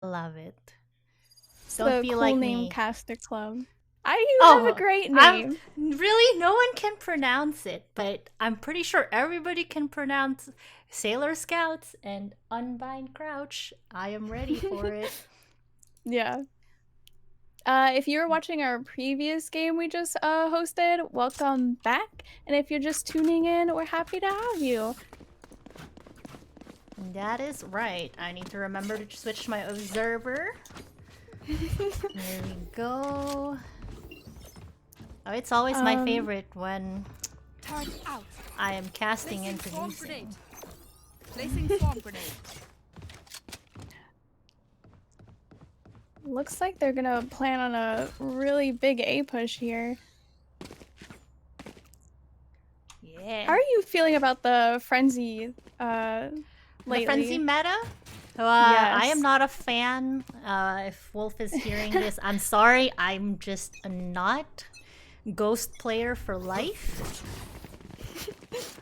Love it. It's Don't the be cool like name me. Caster Club. You have a great name. Really, no one can pronounce it, but I'm pretty sure everybody can pronounce Sailor Scouts and Unbind Crouch. I am ready for it. Yeah. If you were watching our previous game we just hosted, welcome back. And if you're just tuning in, we're happy to have you. That is right. I need to remember to switch my observer. There we go. Oh, it's always my favorite when I am casting introducing. Placing swarm grenade. Looks like they're gonna plan on a really big A push here. Yeah. How are you feeling about the frenzy lately? The frenzy meta? Yes. I am not a fan. If Wolf is hearing this, I'm sorry. I'm just not ghost player for life.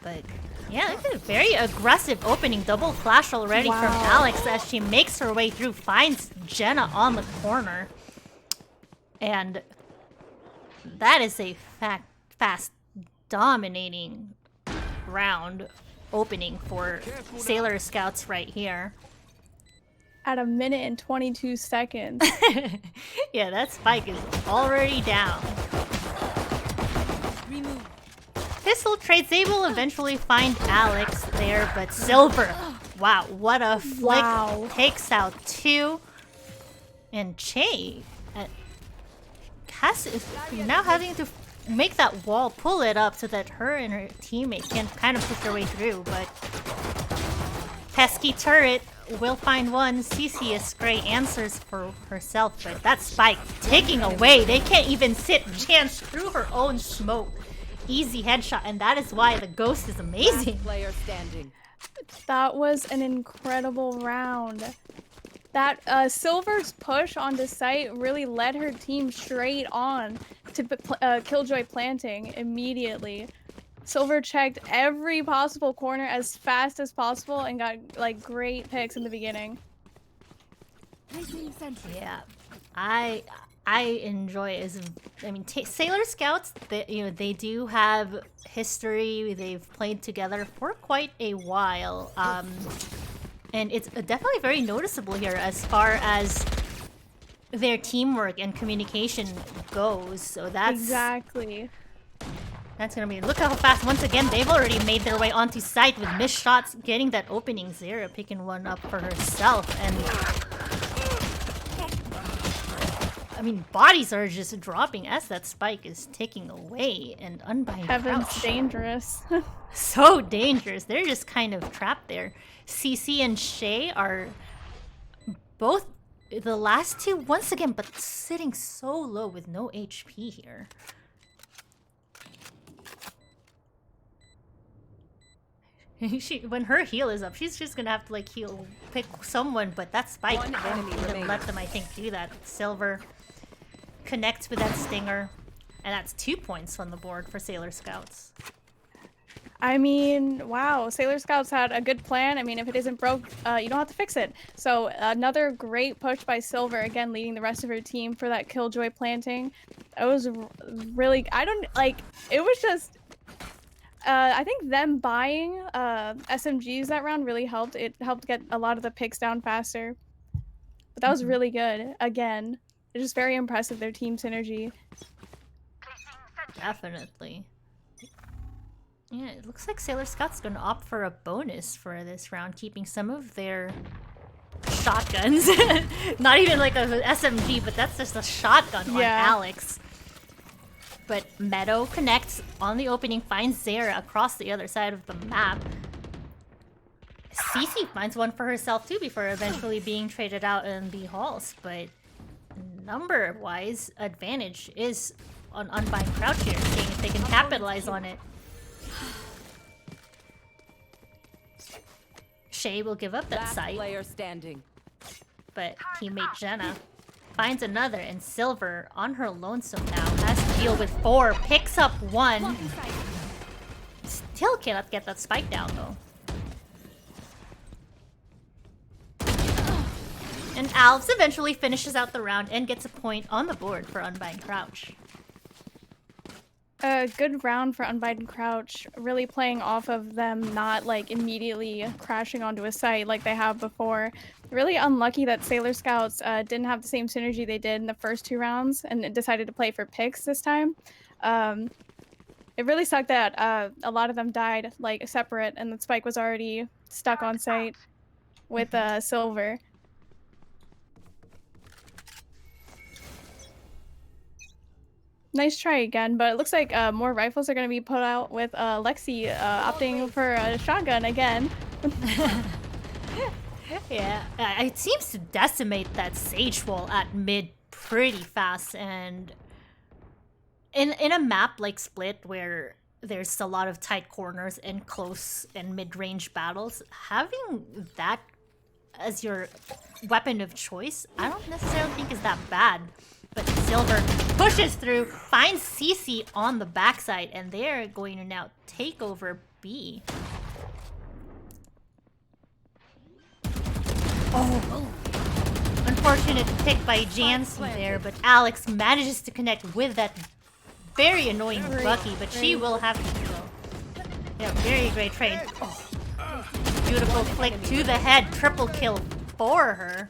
But yeah, look at a very aggressive opening double flash already from Alex as she makes her way through, finds Jenna on the corner. And that is a fast dominating round opening for Sailor Scouts right here. At 1 minute and 22 seconds. Yeah, that spike is already down. Pistol trades, they will eventually find Alex there, but Silver, wow, what a flick, takes out 2. And Che is now having to make that wall, pull it up so that her and her teammate can kind of push their way through, but pesky turret will find one. CC great answers for herself, but that spike taking away. They can't even sit a chance through her own smoke. Easy headshot, and that is why the ghost is amazing. Player standing. That was an incredible round. That Silver's push onto site really led her team straight on to Killjoy planting immediately. Silver checked every possible corner as fast as possible and got like great picks in the beginning. Yeah, I enjoy it. I mean, Sailor Scouts, they do have history. They've played together for quite a while, and it's definitely very noticeable here as far as their teamwork and communication goes. So that's exactly. That's gonna be. Look how fast. Once again, they've already made their way onto site with missed shots, getting that opening. Zera picking one up for herself, and I mean, bodies are just dropping as that spike is taking away, and Unbind Heaven's dangerous. So dangerous. They're just kind of trapped there. CC and Shay are both the last two once again, but sitting so low with no HP here. When her heal is up, she's just gonna have to like pick someone, but that spike won't let them, I think, do that. Silver connects with that stinger, and that's 2 points on the board for Sailor Scouts. I mean, wow, Sailor Scouts had a good plan. I mean, if it isn't broke, you don't have to fix it. So another great push by Silver, again leading the rest of her team for that Killjoy planting. It was really, it was just, I think them buying SMGs that round really helped. It helped get a lot of the picks down faster. But that was really good, again. It's just very impressive, their team synergy. Definitely. Yeah, it looks like Sailor Scout's gonna opt for a bonus for this round, keeping some of their shotguns. Not even like a SMG, but that's just a shotgun on Alex. But Meadow connects on the opening, finds Zera across the other side of the map. CC finds one for herself too before eventually being traded out in the halls, but number-wise, advantage is on Unbind Crouch here, seeing if they can capitalize on it. Shay will give up that site, but teammate Jenna finds another, and Silver, on her lonesome now, has to deal with 4, picks up 1. Still cannot get that spike down, though. And Alves eventually finishes out the round and gets a point on the board for Unbind Crouch. A good round for Unbind Crouch, really playing off of them not like immediately crashing onto a site like they have before. Really unlucky that Sailor Scouts didn't have the same synergy they did in the first 2 rounds and decided to play for picks this time. It really sucked that a lot of them died like separate and the Spike was already stuck on site with Silver. Nice try again, but it looks like more rifles are going to be put out with Lexi opting for a shotgun again. Yeah, it seems to decimate that Sage wall at mid pretty fast, and in a map like Split where there's a lot of tight corners and close and mid-range battles, having that as your weapon of choice, I don't necessarily think is that bad. But Silver pushes through, finds CC on the backside, and they're going to now take over B. Oh. Unfortunate pick by Jansen there, but Alex manages to connect with that very annoying Bucky, but she will have to go. Yeah, very great trade. Oh. Beautiful flick to the head, triple kill for her.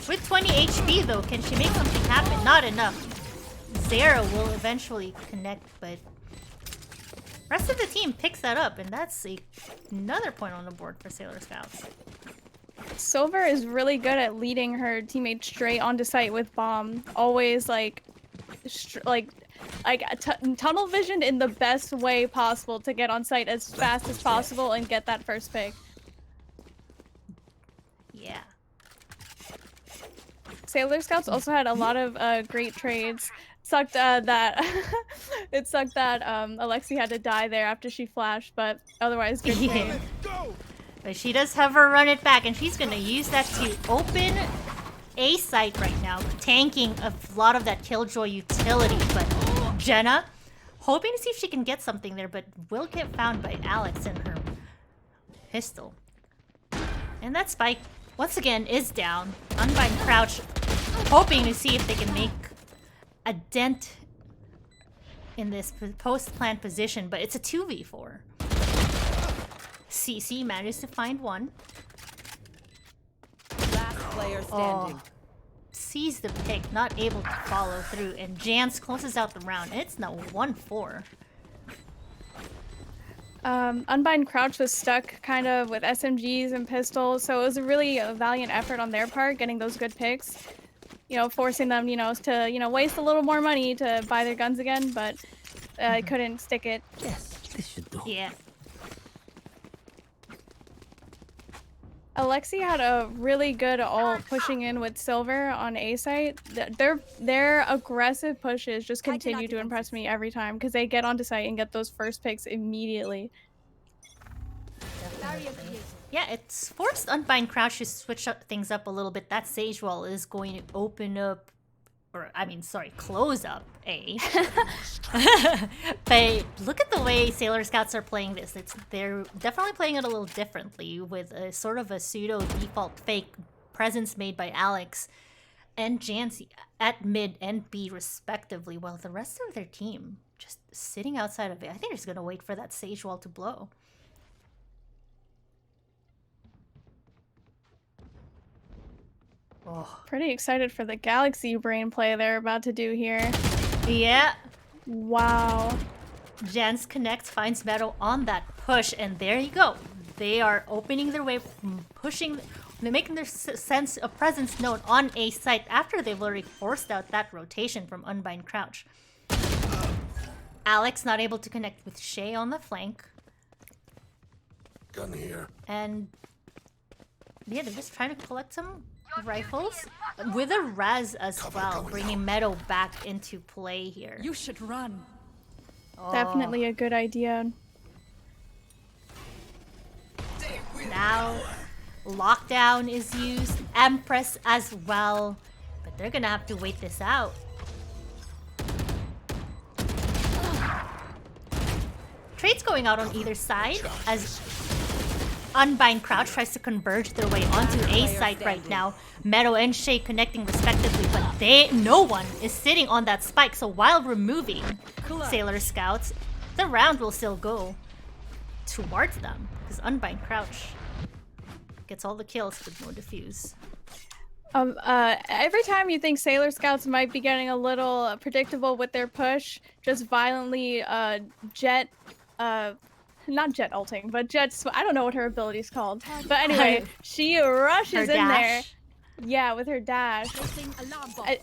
With 20 HP though, can she make something happen? Not enough. Zero will eventually connect, but rest of the team picks that up, and that's another point on the board for Sailor Scouts. Silver is really good at leading her teammates straight onto site with bomb. Always like tunnel vision in the best way possible to get on site as fast as possible and get that first pick. Yeah. Sailor Scouts also had a lot of great trades. Sucked that it sucked that Alexi had to die there after she flashed, but otherwise good trade. But she does have her run it back, and she's gonna use that to open A site right now, tanking a lot of that Killjoy utility. But Jenna, hoping to see if she can get something there, but will get found by Alex and her pistol. And that Spike, once again, is down. Unbind Crouch, hoping to see if they can make a dent in this post-plant position, but it's a 2v4. CC manages to find one. Last player standing. Sees the pick, not able to follow through, and Jans closes out the round. It's now 1-4. Unbind Crouch was stuck kind of with SMGs and pistols, so it was a really valiant effort on their part getting those good picks. You know, forcing them, to, waste a little more money to buy their guns again, but couldn't stick it. Yes, this should do. Yeah. Alexi had a really good ult pushing in with Silver on A site. Their aggressive pushes just continue to impress me every time because they get onto site and get those first picks immediately. Definitely. Yeah, it's forced Unbind Crouch to switch things up a little bit. That Sage Wall is going to open up, close up A. But look at the way Sailor Scouts are playing this. They're definitely playing it a little differently with a sort of a pseudo default fake presence made by Alex and Jancy at mid and B respectively, while the rest of their team just sitting outside of it. I think they're just gonna wait for that Sage Wall to blow. Oh. Pretty excited for the Galaxy brain play they're about to do here. Yeah. Wow. Jans connects, finds Meadow on that push, and there you go. They are opening their way, pushing, they're making their sense of presence known on A site after they've already forced out that rotation from Unbind Crouch. Alex not able to connect with Shay on the flank. Gun here. And yeah, they're just trying to collect some rifles with a res as well, bringing Meadow back into play here. You should run. Oh. Definitely a good idea. Now, Lockdown is used, Empress as well, but they're gonna have to wait this out. Trades going out on either side as Unbind Crouch tries to converge their way onto A site right now. Meadow and Shay connecting respectively, but no one is sitting on that spike. So while removing Sailor Scouts, the round will still go towards them because Unbind Crouch gets all the kills with no defuse. Every time you think Sailor Scouts might be getting a little predictable with their push, just violently not jet ulting, but I don't know what her ability's called. But anyway, she rushes in there. Yeah, with her dash.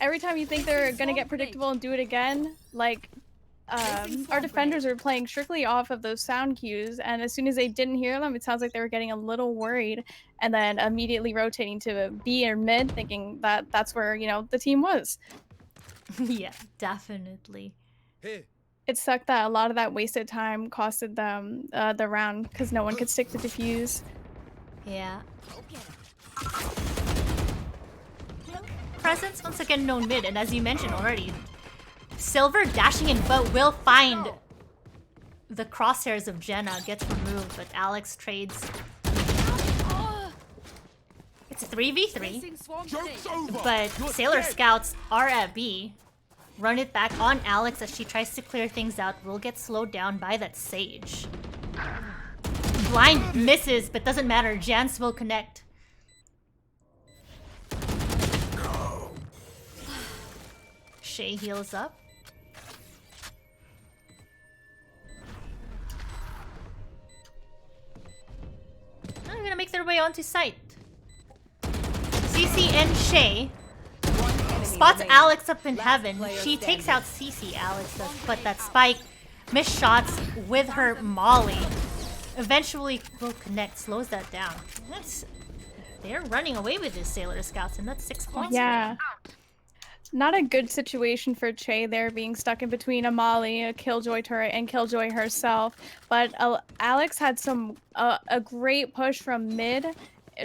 Every time you think they're gonna get predictable and do it again, like, our defenders are playing strictly off of those sound cues, and as soon as they didn't hear them, it sounds like they were getting a little worried, and then immediately rotating to B or mid, thinking that that's where, you know, the team was. Yeah, definitely. It sucked that a lot of that wasted time costed them the round because no one could stick the defuse. Yeah. Presence once again known mid, and as you mentioned already, Silver dashing in but will find the crosshairs of Jenna, gets removed, but Alex trades. It's a 3v3, but Sailor Scouts are at B. Run it back on Alex as she tries to clear things out. Will get slowed down by that Sage. Blind misses, but doesn't matter. Jans will connect. Shay heals up. They're gonna make their way onto site. CC and Shay spots Alex up in heaven. She takes out CC, Alex does, but that spike missed shots with her molly. Eventually will connect, slows that down. They're running away with this Sailor Scouts, and that's 6 points. Yeah. Not a good situation for Che there, being stuck in between a molly, a Killjoy turret, and Killjoy herself. But Alex had a great push from mid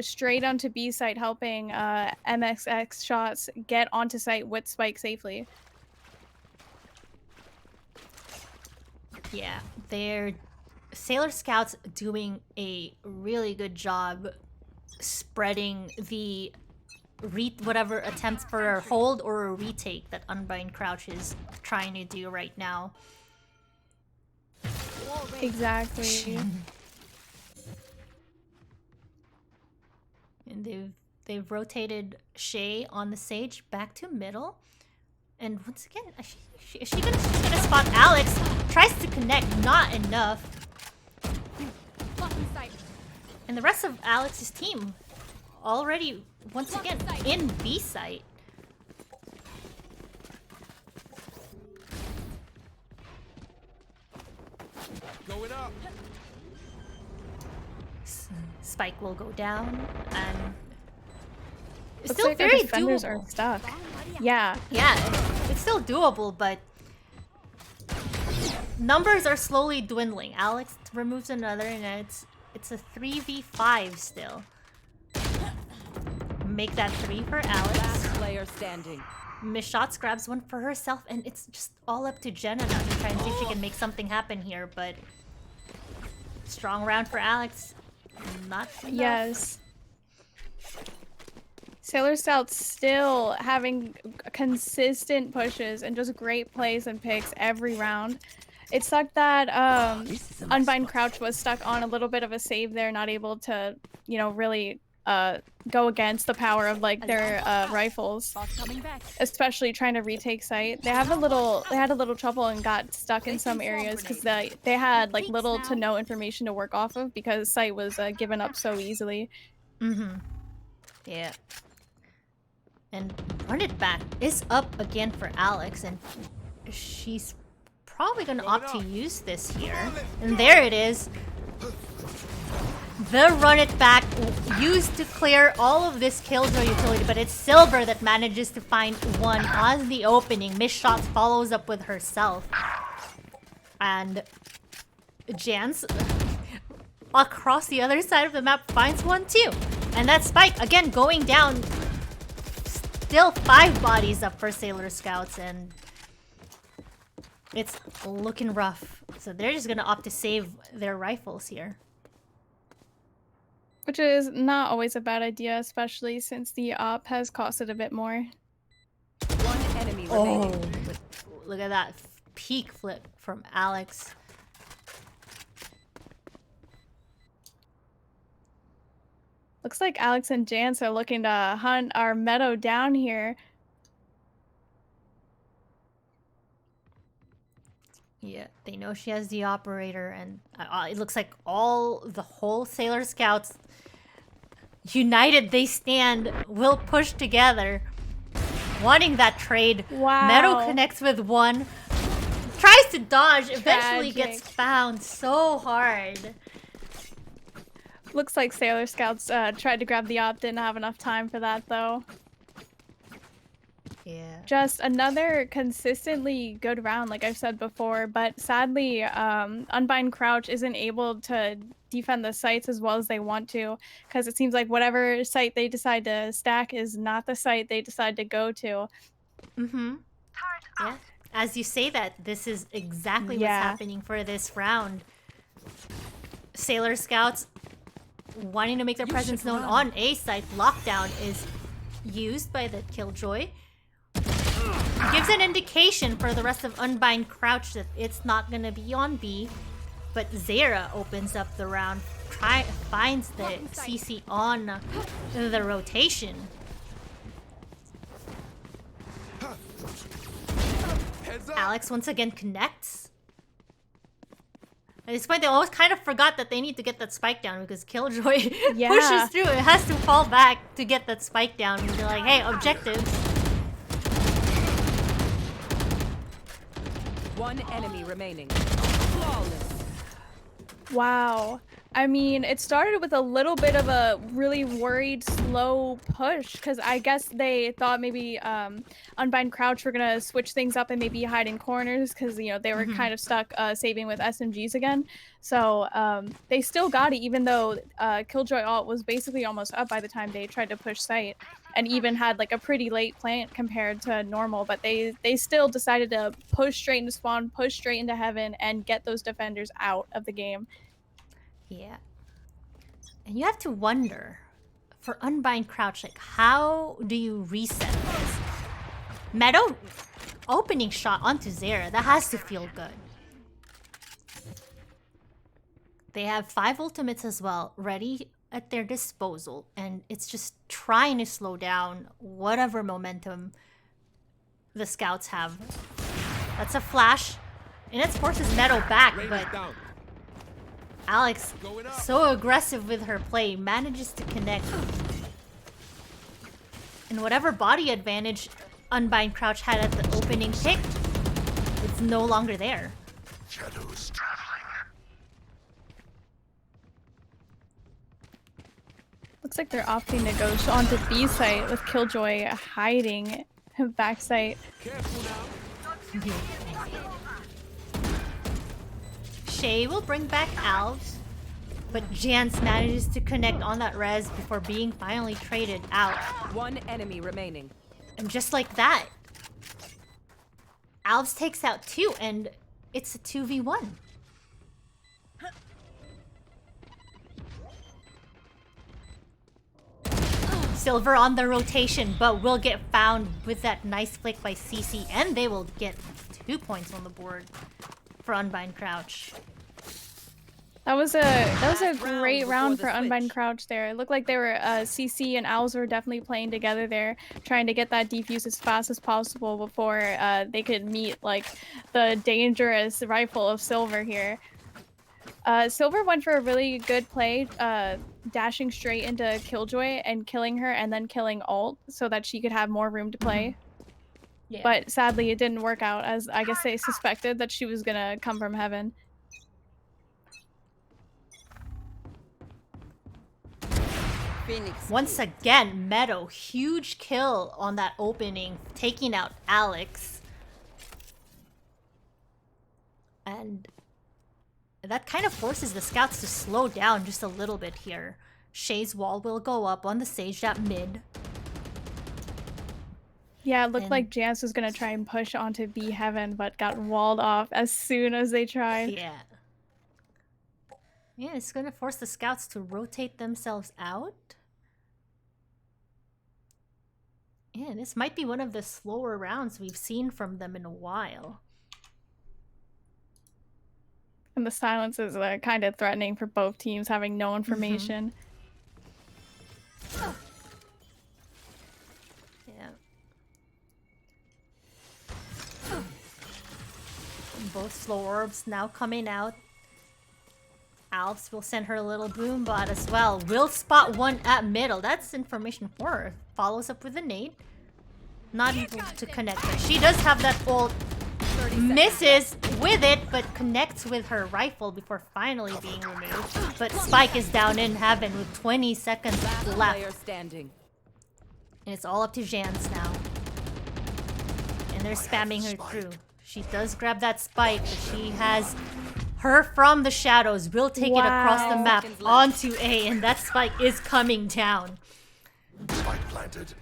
straight onto B site, helping MXX shots get onto site with Spike safely. Yeah, they're Sailor Scouts doing a really good job spreading the whatever attempts for a hold or a retake that Unbind Crouch is trying to do right now. Exactly. And they've rotated Shay on the Sage back to middle. And once again, she's gonna spot Alex. Tries to connect, not enough. And the rest of Alex's team already, once again, in B site. Going up. Spike will go down, and it's Looks still like our very defenders doable. are stuck. Yeah. Yeah, it's still doable, but numbers are slowly dwindling. Alex removes another, and it's a 3v5 still. Make that 3 for Alex. Last player standing. Miss Shots grabs one for herself, and it's just all up to Jenna now to try and see if she can make something happen here, but strong round for Alex. Not enough. Yes. Sailor Scouts still having consistent pushes and just great plays and picks every round. It sucked that Unbind Crouch was stuck on a little bit of a save there, not able to, you know, really go against the power of like their rifles, especially trying to retake site. They had a little trouble and got stuck in some areas because they had like little to no information to work off of because site was given up so easily. Yeah. And Run It Back is up again for Alex, and she's probably gonna opt to use this here. And there it is. The Run It Back used to clear all of this Killjoy utility, but it's Silver that manages to find one on the opening. Miss Shots follows up with herself. And Jans across the other side of the map finds one too. And that Spike, again, going down. Still 5 bodies up for Sailor Scouts, and it's looking rough. So they're just gonna opt to save their rifles here. Which is not always a bad idea, especially since the op has costed a bit more. One enemy Oh, remaining. look at that peak flip from Alex. Looks like Alex and Jance are looking to hunt our Meadow down here. Yeah, they know she has the operator, and it looks like the whole Sailor Scouts united they stand, will push together, wanting that trade. Wow. Meadow connects with one, tries to dodge, eventually Tragic. gets found so hard. Looks like Sailor Scouts tried to grab the op, didn't have enough time for that though. Yeah. Just another consistently good round, like I've said before, but sadly, Unbind Crouch isn't able to defend the sites as well as they want to, because it seems like whatever site they decide to stack is not the site they decide to go to. Mm-hmm. Yeah. As you say that, this is exactly what's Yeah. happening for this round. Sailor Scouts wanting to make their presence known on A site. Lockdown is used by the Killjoy. Gives an indication for the rest of Unbind Crouch that it's not gonna be on B. But Zera opens up the round, finds the CC on the rotation. Heads up. Alex once again connects. At this point, they always kind of forgot that they need to get that spike down because Killjoy Yeah. pushes through. It has to fall back to get that spike down. And they're like, hey, objectives. One enemy remaining. Flawless. Wow. I mean, it started with a little bit of a really worried, slow push, because I guess they thought maybe Unbind Crouch were gonna switch things up and maybe hide in corners, because, you know, they were kind of stuck saving with SMGs again. So they still got it, even though Killjoy ult was basically almost up by the time they tried to push site, and even had like a pretty late plant compared to normal, but they still decided to push straight into spawn, push straight into heaven, and get those defenders out of the game. Yeah. And you have to wonder, for Unbind Crouch, like, how do you reset this? Meadow opening shot onto Zera, that has to feel good. They have 5 ultimates as well, ready at their disposal, and it's just trying to slow down whatever momentum the Scouts have. That's a flash, and it forces Meadow back, Rain but is down. Alex, Going up. so aggressive with her play, manages to connect. And whatever body advantage Unbind Crouch had at the opening pick, it's no longer there. Shadows traveling. Looks like they're opting to go onto B site with Killjoy hiding back site. Careful now. Shay will bring back Alves, but Jance manages to connect on that res before being finally traded out. One enemy remaining. And just like that, Alves takes out 2, and it's a 2v1. Silver on the rotation, but will get found with that nice flick by CC, and they will get 2 points on the board for Unbind Crouch. That was a round great before round the for Unbind switch. Crouch there. It looked like they were CC and Owls were definitely playing together there, trying to get that defuse as fast as possible before they could meet like the dangerous rifle of Silver here. Silver went for a really good play, dashing straight into Killjoy and killing her, and then killing ult so that she could have more room to play. Yeah. But sadly, it didn't work out, as I guess they suspected that she was gonna come from heaven. Phoenix. Once again, Meadow, huge kill on that opening, taking out Alex. And that kind of forces the Scouts to slow down just a little bit here. Shay's wall will go up on the Sage at mid. Yeah, it looked And- like Jance was gonna try and push onto B heaven, but got walled off as soon as they tried. Yeah. Yeah, it's gonna force the scouts to rotate themselves out. Yeah, this might be one of the slower rounds we've seen from them in a while. And the silence is kind of threatening for both teams, having no information. Yeah. Both slow orbs now coming out. Alves will send her a little boom bot as well. Will spot one at middle. That's information for her. Follows up with a nade. Not able to connect, but she does have that ult. Misses with it, but connects with her rifle before finally being removed. But Spike is down in heaven with 20 seconds Player left. standing. And it's all up to Jans now. And they're spamming her through. She does grab that Spike, but she has her from the shadows. Will take it across the map onto A, and that Spike is coming down. Spike planted.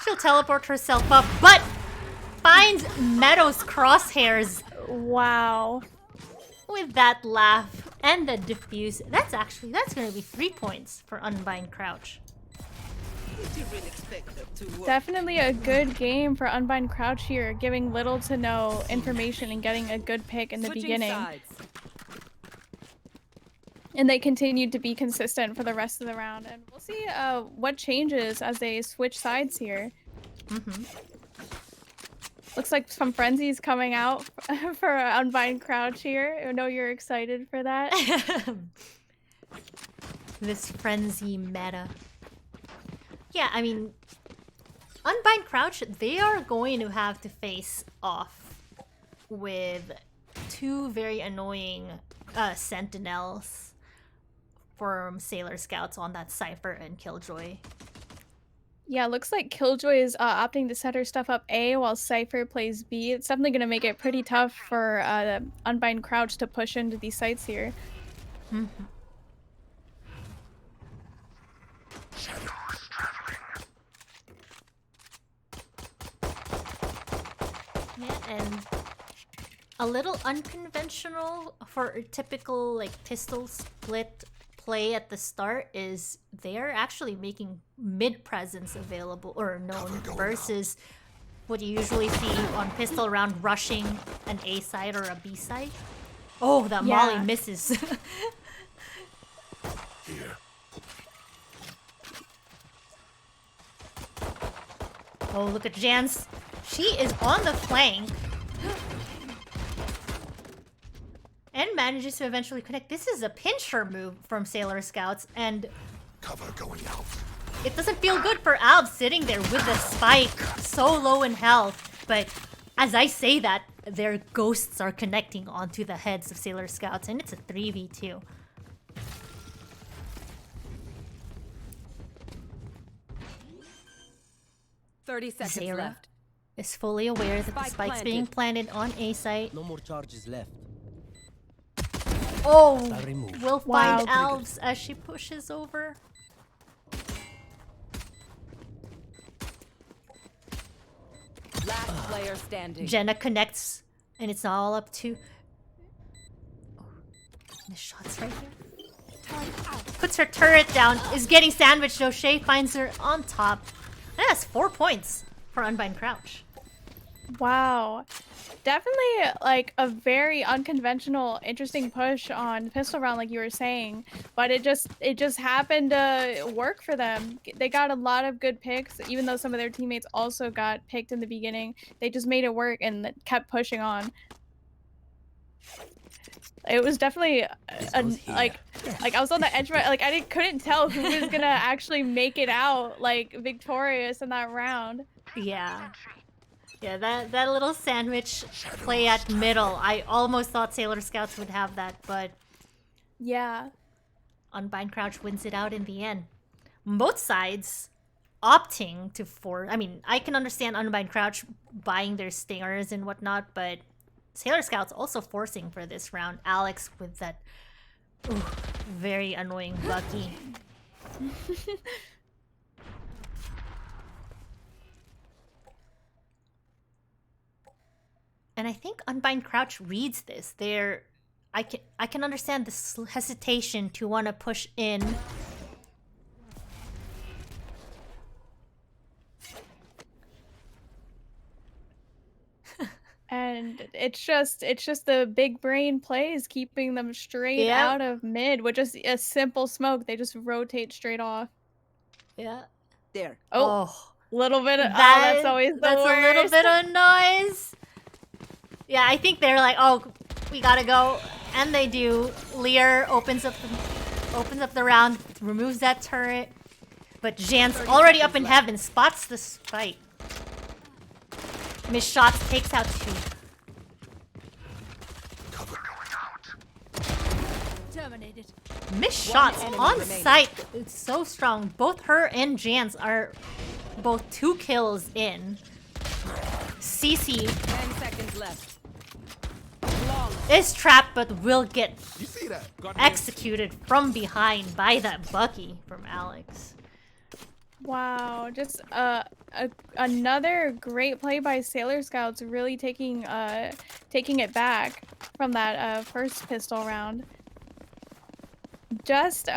She'll teleport herself up, but finds Meadow's crosshairs Wow. with that laugh and the diffuse. That's gonna be 3 points for Unbind Crouch. Definitely a good game for Unbind Crouch here, giving little to no information and getting a good pick in the Switching beginning. sides. And they continued to be consistent for the rest of the round. And we'll see what changes as they switch sides here. Looks like some frenzies coming out for Unbind Crouch here. I know you're excited for that. This frenzy meta. Yeah, I mean, Unbind Crouch, they are going to have to face off with two very annoying sentinels from Sailor Scouts on that Cypher and Killjoy. Yeah, looks like Killjoy is opting to set her stuff up A while Cypher plays B. It's definitely going to make it pretty tough for Unbind Crouch to push into these sites here. Yeah, and a little unconventional for a typical like pistol split play at the start is they're actually making mid presence available or known versus what you usually see on pistol round rushing an A side or a B side. Oh, that Molly misses. Here. Oh, look at Jans. She is on the flank. And manages to eventually connect. This is a pincher move from Sailor Scouts, and Cover going out. it doesn't feel good for Alv sitting there with the Spike so low in health. But as I say that, their ghosts are connecting onto the heads of Sailor Scouts, and it's a 3v2. Thirty seconds Zara left. is fully aware that the Spike spike's being planted on A site. No more charges left. Oh, I remove. we'll Wow. find Alves as she pushes over. Last player standing. Jenna connects, and it's all up to... Oh, the shots right here. Puts her turret down, is getting sandwiched. O'Shea finds her on top. That's 4 points for Unbind Crouch. Wow. Definitely like a very unconventional, interesting push on pistol round like you were saying, but it just happened to work for them. They got a lot of good picks, even though some of their teammates also got picked in the beginning. They just made it work and kept pushing on. It was definitely like I was on the edge, like couldn't tell who was gonna actually make it out like victorious in that round. Yeah. Yeah, that little sandwich play at middle. I almost thought Sailor Scouts would have that, but Yeah. Unbind Crouch wins it out in the end. Both sides opting to I mean, I can understand Unbind Crouch buying their stingers and whatnot, but Sailor Scouts also forcing for this round. Alex with that very annoying Bucky. And I think Unbind Crouch reads this. They're I can understand this hesitation to want to push in. And it's just the big brain plays keeping them straight Yep. out of mid with just a simple smoke. They just rotate straight off. Yeah. There. Oh, little bit of That, that's always the that's worst. a little bit of noise. Yeah, I think they're like, oh, we gotta go, and they do. Lear opens up the round, removes that turret, but Jan's already up in heaven, spots the spike. Miss Shots takes out 2. Cover going out. Terminated. Miss Shots enemy on remaining. site. It's so strong. Both her and Jan's are both 2 kills in. CC 10 seconds left. Flawless. is trapped but will get You see that? executed from behind by that Bucky from Alex. Wow, just another great play by Sailor Scouts, really taking it back from that first pistol round. Just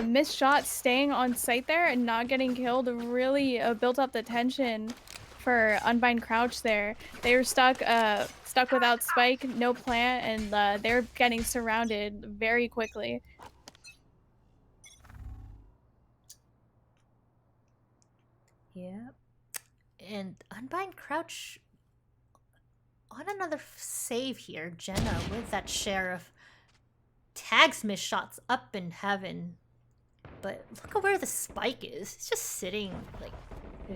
missed shots staying on site there and not getting killed really built up the tension for Unbind Crouch there. They were stuck without spike, no plant, and they're getting surrounded very quickly. Yep. And Unbind Crouch on another save here. Jenna with that sheriff tags Miss Shots up in heaven. But look at where the spike is. It's just sitting like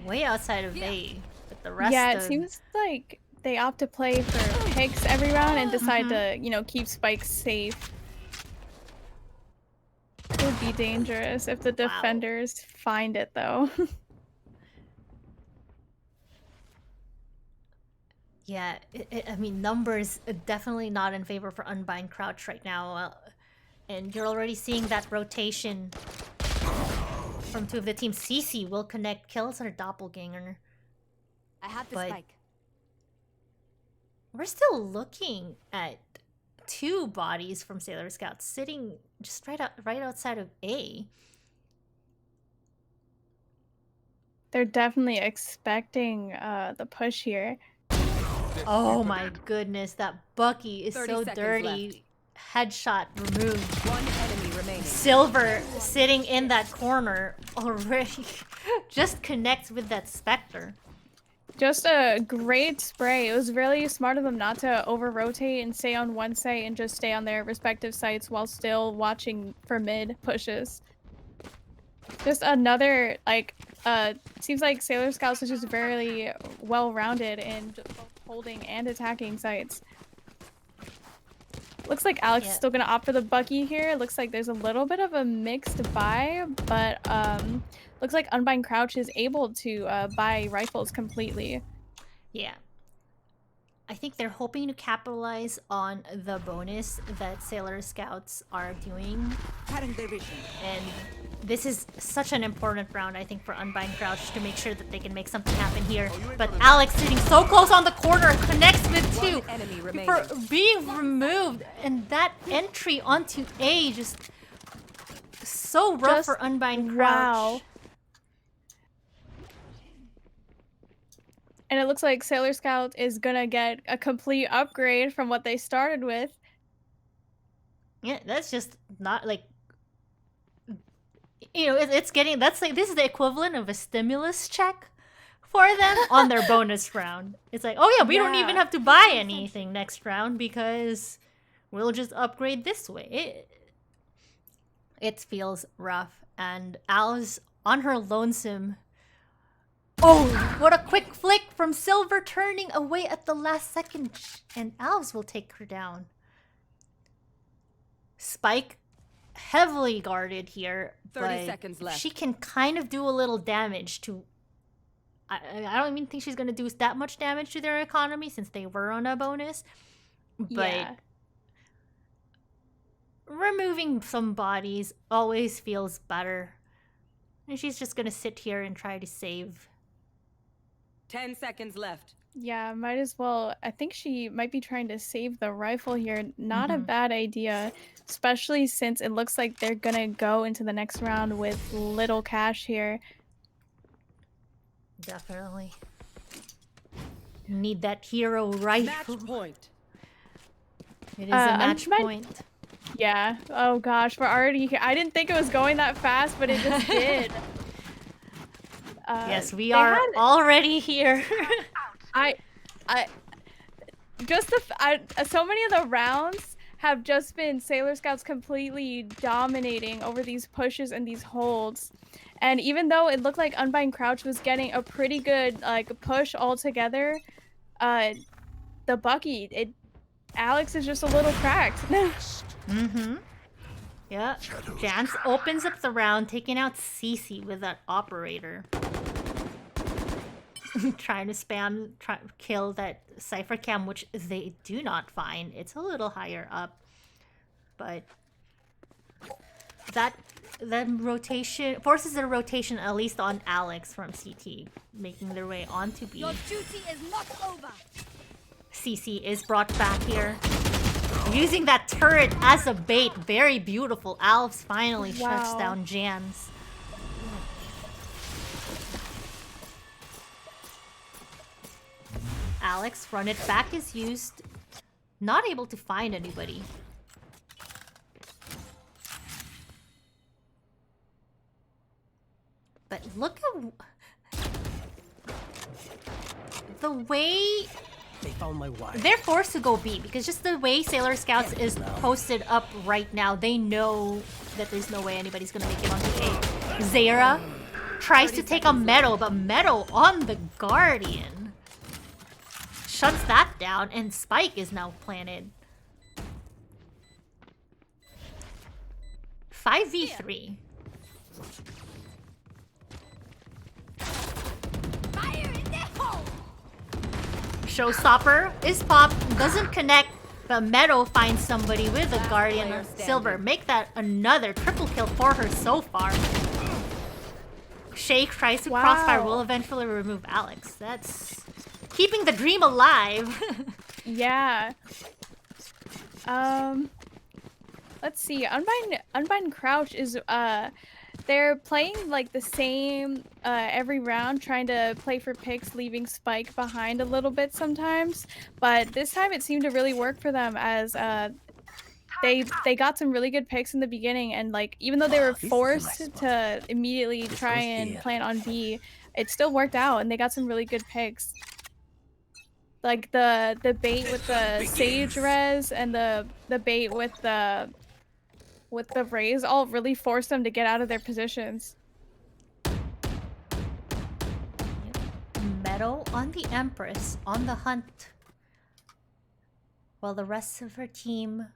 way outside of A. But the rest Yeah, it of seems like they opt to play for picks every round and decide to, keep spikes safe. It would be dangerous if the defenders find it, though. Yeah, I mean, numbers definitely not in favor for Unbind Crouch right now. And you're already seeing that rotation from 2 of the teams. CC will connect kills her doppelganger. I have the But- spike. We're still looking at 2 bodies from Sailor Scouts sitting just right outside of A. They're definitely expecting the push here. Oh my goodness, that Bucky is 30 so seconds dirty. Headshot removed. 1 enemy remaining. Silver sitting in that corner already just connects with that Spectre. Just a great spray. It was really smart of them not to over-rotate and stay on one site and just stay on their respective sites while still watching for mid pushes. Just another, seems like Sailor Scouts is just very well-rounded in just both holding and attacking sites. Looks like Alex is still gonna opt for the Bucky here. Looks like there's a little bit of a mixed buy, but looks like Unbind Crouch is able to buy rifles completely. Yeah. I think they're hoping to capitalize on the bonus that Sailor Scouts are doing. Cutting their vision. And this is such an important round, I think, for Unbind Crouch to make sure that they can make something happen here. But Alex sitting so close on the corner connects with 2 1 enemy remaining. for being removed. And that entry onto A just so rough Just- for Unbind Crouch. wow. And it looks like Sailor Scout is gonna get a complete upgrade from what they started with. Yeah, that's just not like, it's getting, that's like, this is the equivalent of a stimulus check for them on their bonus round. It's like, oh yeah, we don't even have to buy anything next round because we'll just upgrade this way. It feels rough, and Al's on her lonesome. Oh, what a quick flick from Silver, turning away at the last second, and Alves will take her down. Spike, heavily guarded here, 30 but seconds left. she can kind of do a little damage to... I don't even think she's going to do that much damage to their economy since they were on a bonus, but Yeah. removing some bodies always feels better. And she's just going to sit here and try to save. 10 seconds left. Yeah, might as well. I think she might be trying to save the rifle here. Not a Mhm. bad idea, especially since it looks like they're gonna go into the next round with little cash here. Definitely. Need that hero Match rifle. point. It is a match Unbind. point. Yeah. Oh gosh, we're already here. I didn't think it was going that fast, but it just did. Yes, we They are had already here. I, I just so many of the rounds have just been Sailor Scouts completely dominating over these pushes and these holds. And even though it looked like Unbind Crouch was getting a pretty good like push altogether, uh the Bucky, Alex is just a little cracked. Mm-hmm. Yeah. Jans opens up the round, taking out Cece with that operator. Trying to kill that Cypher Cam, which they do not find. It's a little higher up. But that rotation forces a rotation at least on Alex from CT, making their way onto B. Your duty is not over. CC is brought back here. Using that turret as a bait. Very beautiful. Alves finally shuts Wow. down Jans. Alex, run it back is used. Not able to find anybody. But look at the way They found my wife. they're forced to go B, because just the way Sailor Scouts is posted up right now, they know that there's no way anybody's gonna make it onto A. Zara tries to take a Meadow, but Meadow on the Guardian shuts that down, and Spike is now planted. 5v3. Fire in the hole. Showstopper is popped, doesn't connect, but Meadow finds somebody with a Last Guardian player of standing. Silver. Make that another triple kill for her so far. Shay tries to crossfire, Wow. will eventually remove Alex. That's keeping the dream alive. Yeah. Let's see. Unbind Crouch is they're playing like the same every round, trying to play for picks, leaving Spike behind a little bit sometimes. But this time it seemed to really work for them as they got some really good picks in the beginning, and like even though they were This is a forced nice spot. to immediately try goes and here. plan on B, it still worked out and they got some really good picks. Like the bait with the Sage res and the bait with the Raze all really forced them to get out of their positions. Meadow on the Empress, on the hunt. While the rest of her team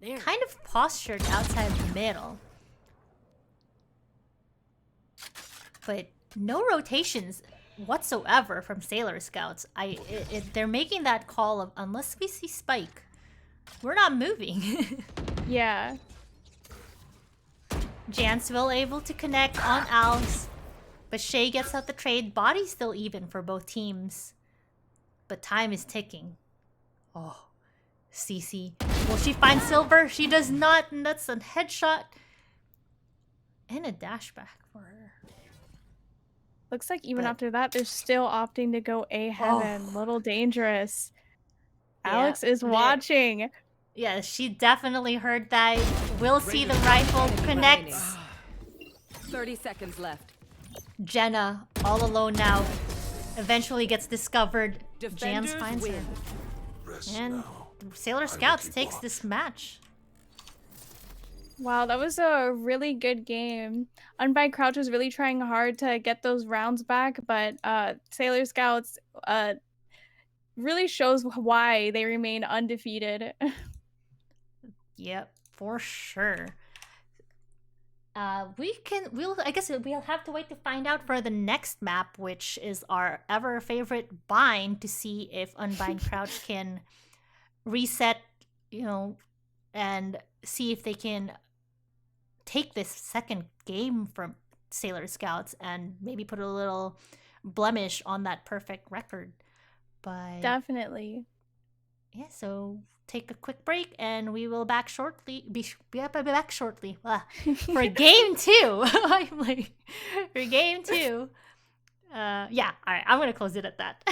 There. kind of postured outside the middle. But no rotations whatsoever from Sailor Scouts. They're making that call of, unless we see Spike, we're not moving. Yeah. Jansville able to connect on Alves, but Shay gets out the trade. Body's still even for both teams, but time is ticking. Oh, Cece. Will she find Silver? She does not, and that's a headshot and a dashback for her. Looks like even But- after that, they're still opting to go A heaven. Little dangerous. Yeah, Alex is they're- watching. Yeah, she definitely heard that. We'll see the rifle connects. 30 seconds left. Jenna, all alone now, eventually gets discovered. Jans Defenders finds her. win. Rest And now. Sailor Scouts takes this match. Wow, that was a really good game. Unbind Crouch was really trying hard to get those rounds back, but Sailor Scouts really shows why they remain undefeated. Yep, for sure. I guess we'll have to wait to find out for the next map, which is our ever favorite bind, to see if Unbind Crouch can reset, and see if they can take this second game from Sailor Scouts and maybe put a little blemish on that perfect record. But Definitely. yeah, so take a quick break and we will back shortly. Be back shortly for game 2. I'm like, for game 2. Yeah, all right. I'm gonna close it at that.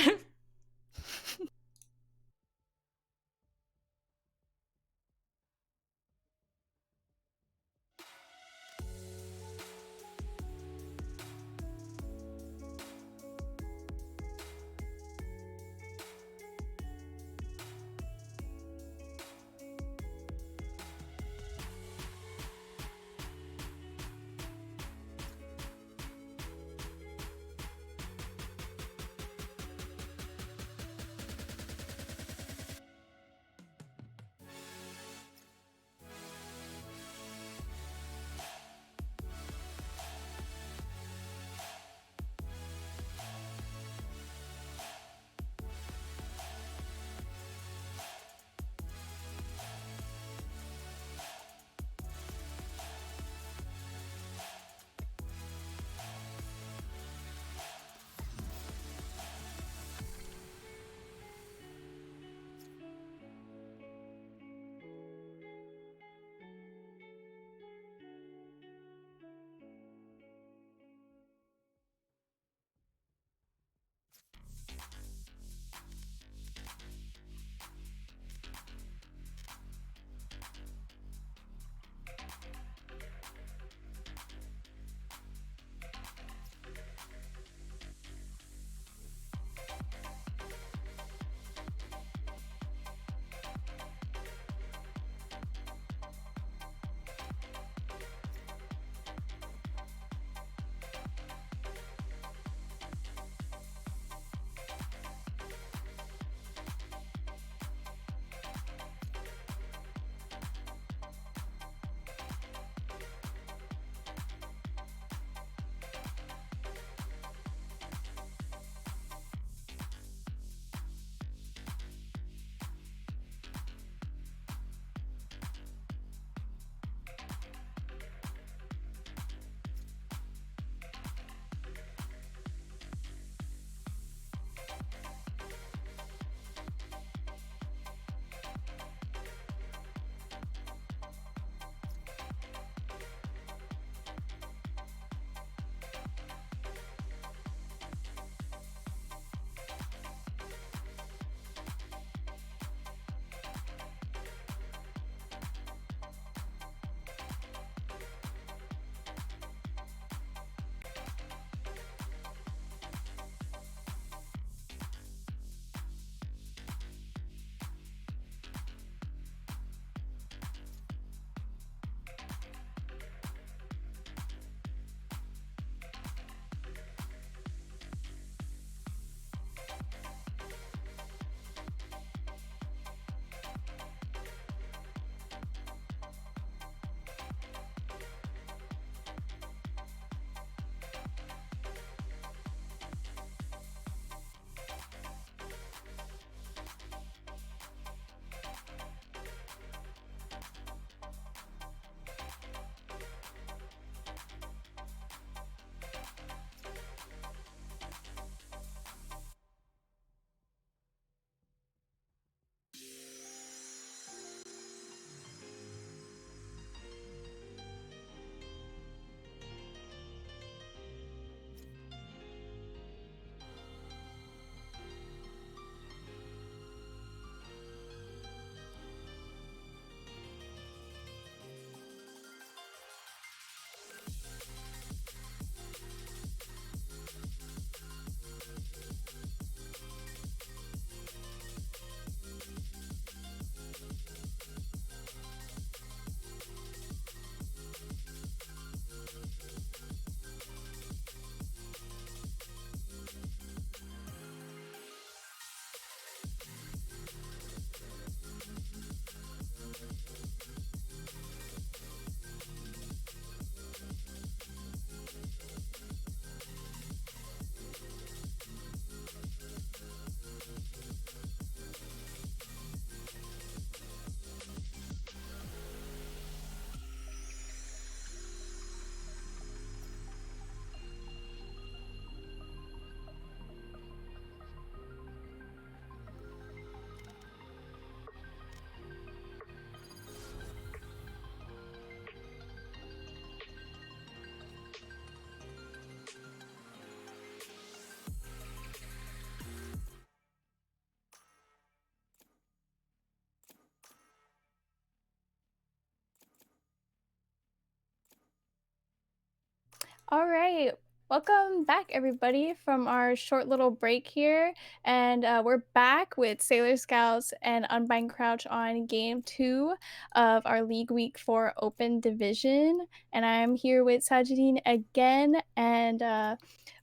All right. Welcome back, everybody, from our short little break here. And we're back with Sailor Scouts and Unbind Crouch on game 2 of our League Week 4 Open Division. And I'm here with Sajidine again. And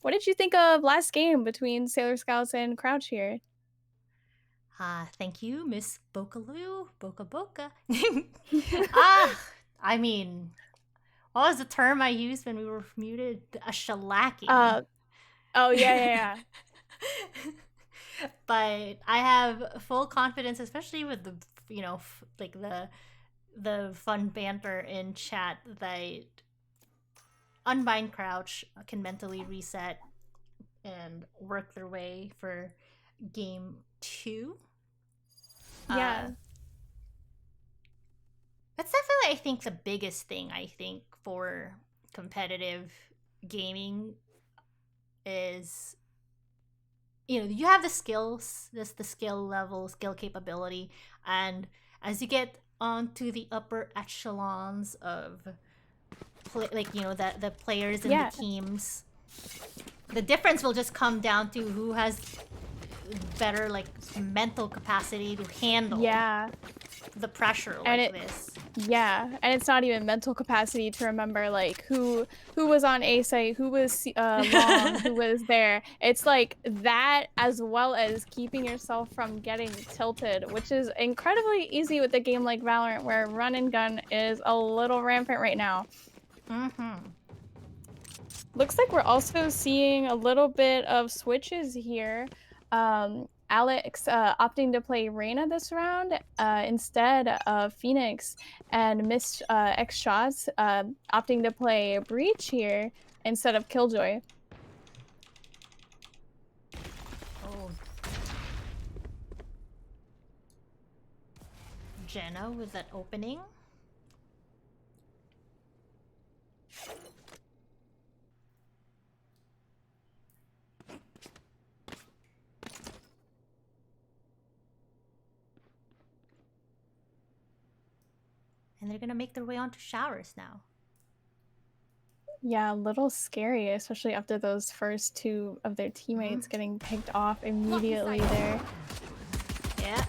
what did you think of last game between Sailor Scouts and Crouch here? Thank you, Miss Bokaloo. Boka Boka. I mean, what was the term I used when we were muted? A shellacking. Oh, yeah. But I have full confidence, especially with the, like the fun banter in chat, that Unbind Crouch can mentally reset and work their way for game 2. Yeah. That's definitely, I think, the biggest thing, for competitive gaming is, you have the skills, the skill level, skill capability, and as you get onto the upper echelons of, the players and the teams, the difference will just come down to who has better, mental capacity to handle the pressure this. Yeah, and it's not even mental capacity to remember who was on A site, who was long, who was there. It's that, as well as keeping yourself from getting tilted, which is incredibly easy with a game like Valorant, where run and gun is a little rampant right now. Looks like we're also seeing a little bit of switches here. Alex opting to play Reyna this round instead of Phoenix, and missed X shots opting to play Breach here instead of Killjoy. Oh. Jenna with that opening. And they're gonna make their way onto showers now. Yeah, a little scary, especially after those first 2 of their teammates getting picked off immediately there. Yeah.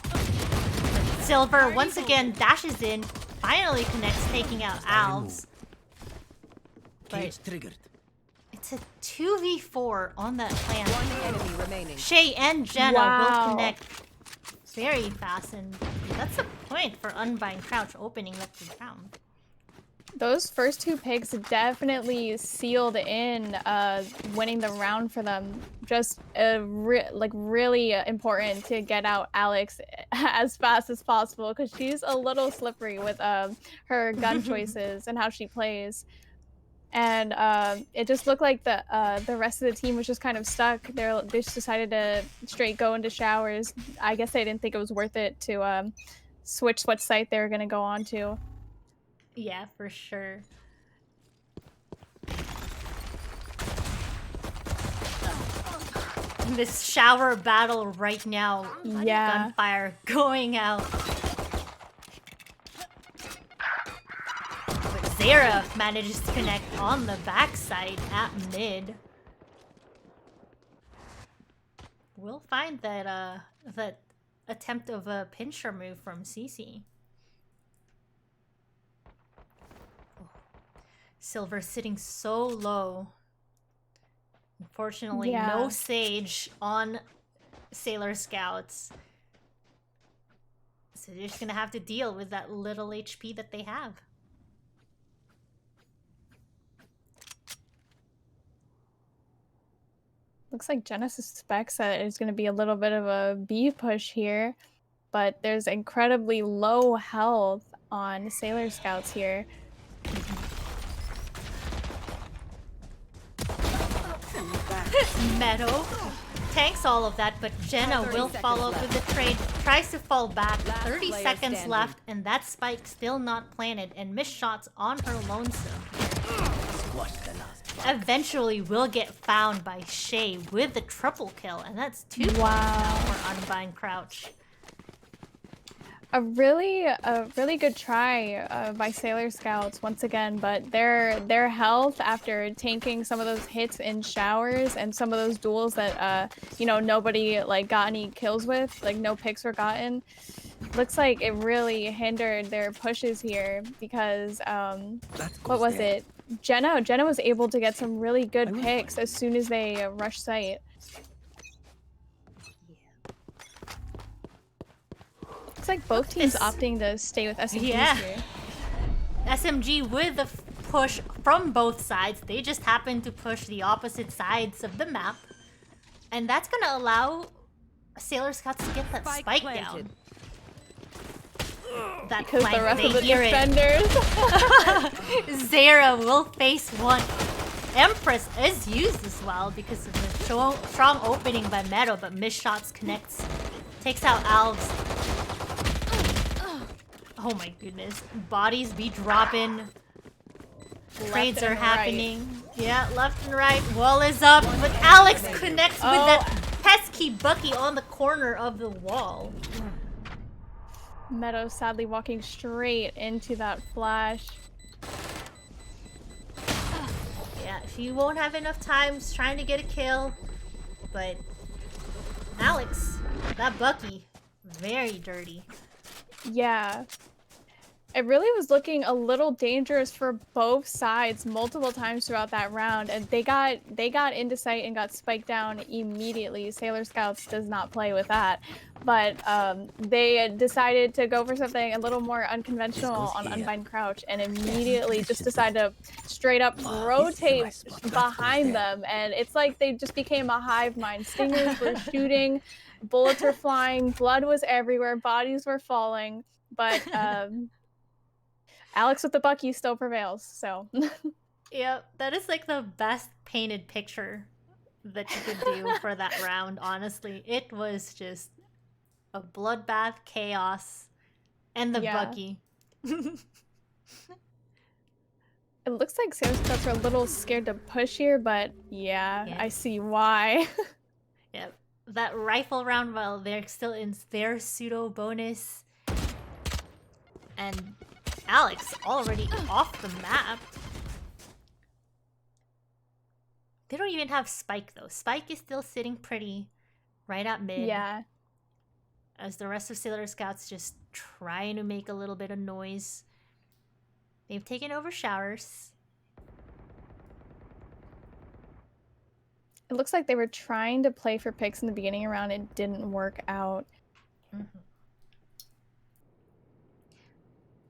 Silver once again dashes in, finally connects, taking out Alves. But triggered. it's a 2v4 on that plan. One enemy remaining. Shay and Jenna will connect very fast, and that's the point for Unbind Crouch opening up the round. Those first 2 picks definitely sealed in winning the round for them. Just really important to get out Alex as fast as possible, because she's a little slippery with her gun choices and how she plays. And it just looked like the rest of the team was just kind of stuck. They just decided to straight go into showers. I guess they didn't think it was worth it to switch what site they were going to go on to. Yeah, for sure. This shower battle right now. Yeah. Gunfire going out. Zara manages to connect on the backside at mid. We'll find that that attempt of a pincher move from CC. Oh. Silver sitting so low. Unfortunately, no Sage on Sailor Scouts. So they're just gonna have to deal with that little HP that they have. Looks like Jenna suspects that it's going to be a little bit of a B push here, but there's incredibly low health on Sailor Scouts here. Meadow tanks all of that, but Jenna will follow up with the trade. Tries to fall back. 30 seconds left, and that spike still not planted, and missed shots on her lonesome. Eventually will get found by Shay with the triple kill, and that's 2 points now for Unbind Crouch. A really good try by Sailor Scouts once again, but their health after tanking some of those hits in showers and some of those duels that you know, nobody like got any kills with, like no picks were gotten. Looks like it really hindered their pushes here because what was it? Jenna was able to get some really good picks as soon as they rushed site. Looks like both teams opting to stay with SMGs here. SMG with the push from both sides. They just happen to push the opposite sides of the map. And that's going to allow Sailor Scouts to get that spike down. That Because flank, the rest they of the hear defenders. Zera will face one. Empress is used as well because of the strong opening by Meadow, but missed shots connects. Takes out Alves. Oh my goodness. Bodies be dropping. Trades are happening. Right. Yeah, left and right. Wall is up. But Alex connects with that pesky Bucky on the corner of the wall. Meadow sadly walking straight into that flash. Yeah, she won't have enough time trying to get a kill. But Alex, that Bucky, very dirty. Yeah. It really was looking a little dangerous for both sides multiple times throughout that round, and they got into sight and got spiked down immediately. Sailor Scouts does not play with that, but they decided to go for something a little more unconventional on Unbind Crouch, and immediately just decided to straight up rotate behind them, and it's like they just became a hive mind. Stingers were shooting, bullets were flying, blood was everywhere, bodies were falling, but Alex with the Bucky still prevails, so. Yeah, that is like the best painted picture that you could do for that round, honestly. It was just a bloodbath chaos and the Bucky. It looks like Sailor Scouts are a little scared to push here, but yeah. I see why. Yeah, that rifle round, while they're still in their pseudo bonus. And Alex already off the map. They don't even have Spike though. Spike is still sitting pretty right at mid. Yeah. As the rest of Sailor Scouts just trying to make a little bit of noise. They've taken over showers. It looks like they were trying to play for picks in the beginning round. It didn't work out.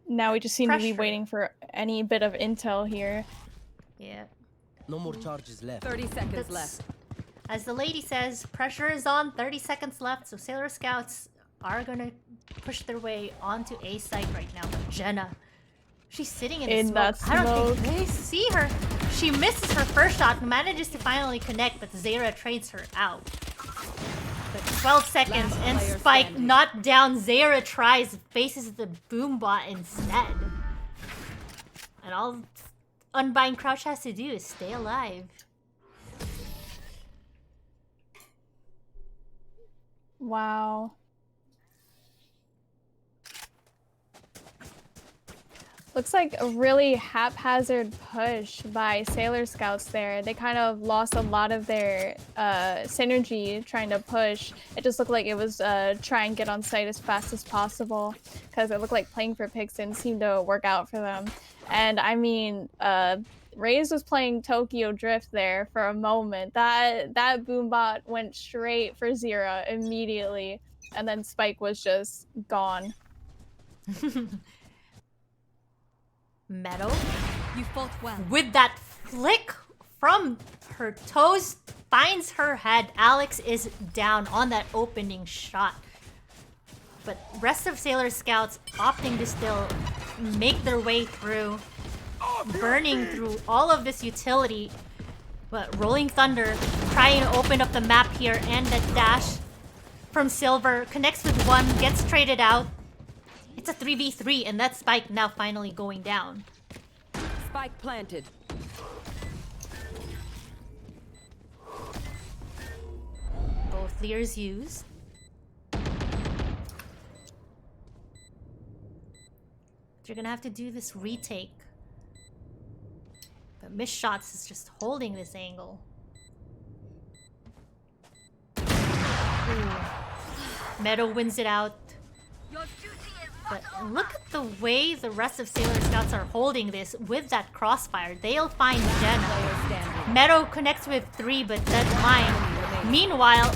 Now we just seem to be waiting for any bit of intel here. Yeah. No more charges left. 30 seconds left. As the lady says, pressure is on, 30 seconds left, so Sailor Scouts are gonna push their way onto A site right now. But Jenna, she's sitting in the that smoke. I don't think they see her. She misses her first shot, manages to finally connect, but Zera trades her out. But 12 seconds and Spike not down. Zera tries, faces the Boombot instead. And all Unbind Crouch has to do is stay alive. Wow. Looks like a really haphazard push by Sailor Scouts there. They kind of lost a lot of their synergy trying to push. It just looked like it was try and get on site as fast as possible because it looked like playing for picks didn't seem to work out for them. And I mean, Raze was playing Tokyo Drift there for a moment. That Boombot went straight for Zera immediately, and then Spike was just gone. Meadow, you fought well. With that flick from her toes, finds her head. Alex is down on that opening shot. But rest of Sailor Scouts opting to still make their way through, burning through all of this utility. But Rolling Thunder trying to open up the map here, and that dash from Silver connects with one, gets traded out. It's a 3v3, and that Spike now finally going down. Spike planted. Both Lears used. You're gonna have to do this retake. But Miss Shots is just holding this angle. Ooh. Meadow wins it out. But look at the way the rest of Sailor Scouts are holding this with that crossfire. They'll find Jenna. Meadow connects with 3, but doesn't mind. Meanwhile,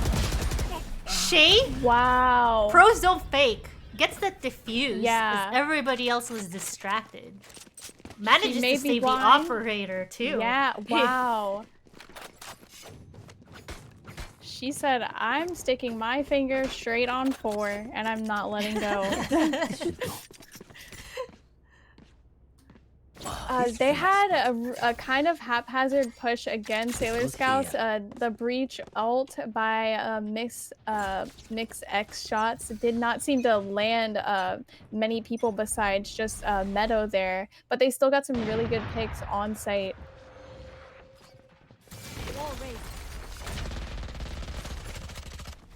Shay, Wow. pros don't fake. Gets that diffuse. Yeah. 'Cause everybody else was distracted. Manages may to be save the blind. operator too. Yeah, wow. She said, I'm sticking my finger straight on 4 and I'm not letting go. They had a kind of haphazard push against Sailor Scouts. The breach ult by Mix X shots did not seem to land many people besides just Meadow there, but they still got some really good picks on site.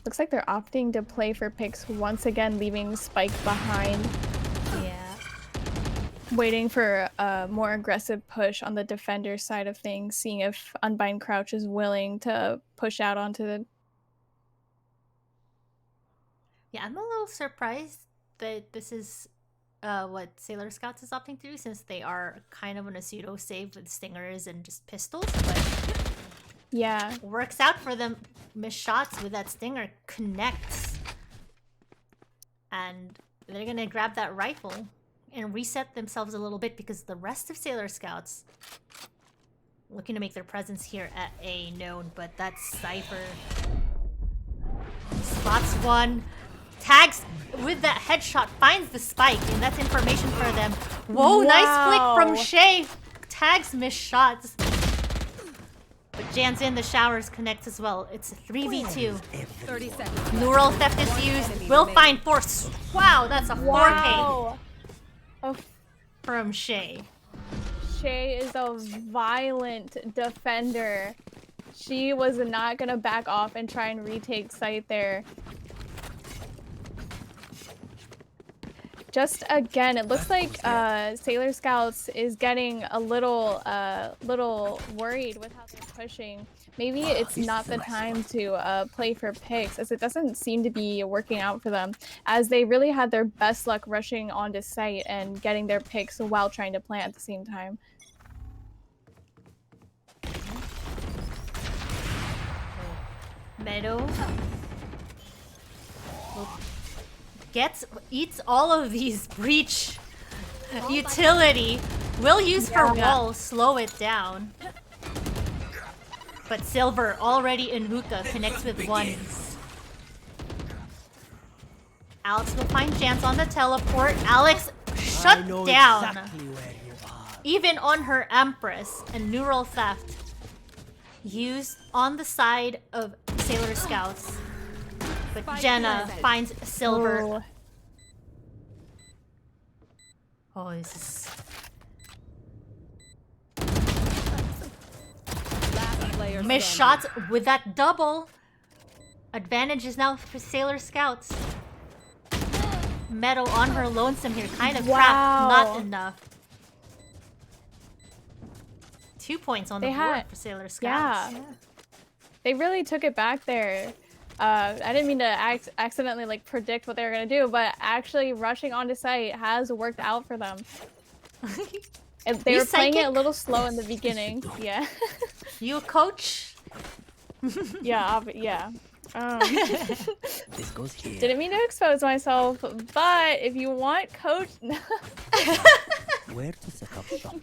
Looks like they're opting to play for picks once again, leaving Spike behind. Yeah. Waiting for a more aggressive push on the defender side of things, seeing if Unbind Crouch is willing to push out onto the... Yeah, I'm a little surprised that this is what Sailor Scouts is opting to do, since they are kind of on a pseudo save with stingers and just pistols, but Yeah. works out for them. Miss Shots with that stinger connects, and they're gonna grab that rifle and reset themselves a little bit, because the rest of Sailor Scouts looking to make their presence here at A known, but that's Cypher. Spots one, tags with that headshot, finds the spike, and that's information for them. Whoa, nice flick from Shay. Tags Miss Shots. But Jan's in the showers, connects as well. It's a 3v2. 30 seconds. Neural theft is used. Will find force. Wow, that's a 4K Wow. Oh, from Shay. Shay is a violent defender. She was not gonna back off and try and retake site there. Just again, it looks like Sailor Scouts is getting a little worried with how they're pushing. Maybe it's not the time to play for picks, as it doesn't seem to be working out for them, as they really had their best luck rushing onto site and getting their picks while trying to plant at the same time. Meadow eats all of these breach utility. Will use her wall, slow it down. But Silver, already in hookah, connects with 1. Alex will find Jans on the teleport. Alex shut down. Exactly where you are. Even on her Empress, and Neural Theft used on the side of Sailor Scouts. But Jenna finds Silver. Oh. Oh, this is... Last player Miss standing. Shots with that double. Advantage is now for Sailor Scouts. Meadow on her lonesome here, kind of trapped, not enough. 2 points on the board for Sailor Scouts. Yeah. They really took it back there. I didn't mean to accidentally like predict what they were gonna do, but actually rushing onto site has worked out for them. And they You were playing it a psychic? little slow in the beginning. Yeah. You a coach? Yeah. Yeah. This goes here. Didn't mean to expose myself, but if you want coach, Where to set up shop?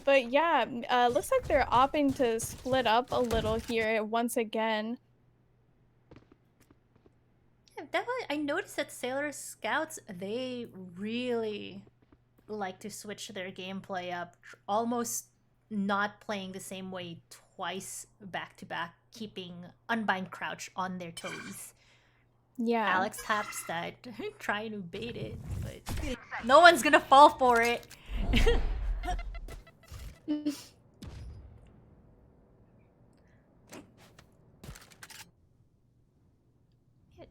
but yeah, looks like they're opting to split up a little here once again. Yeah, definitely. I noticed that Sailor Scouts, they really like to switch their gameplay up, almost not playing the same way twice back to back, keeping Unbind Crouch on their toes. Yeah. Alex taps that, trying to bait it, but no one's gonna fall for it.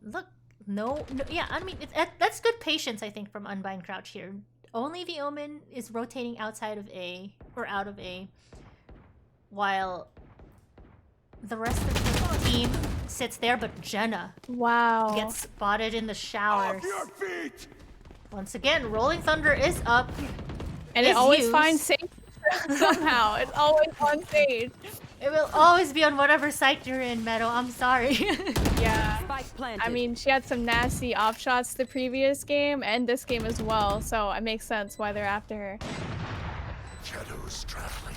Look, Yeah, I mean, that's good patience, I think, from Unbind Crouch here. Only the Omen is rotating outside of A, or out of A, while the rest of the team sits there, but Jenna Wow. gets spotted in the showers. Off your feet! Once again, Rolling Thunder is up. And is it always used. finds Sage somehow. It's always on Sage. It will always be on whatever site you're in, Meadow. I'm sorry. Yeah. Spike planted. I mean, she had some nasty off shots the previous game and this game as well, so it makes sense why they're after her. Shadows traveling.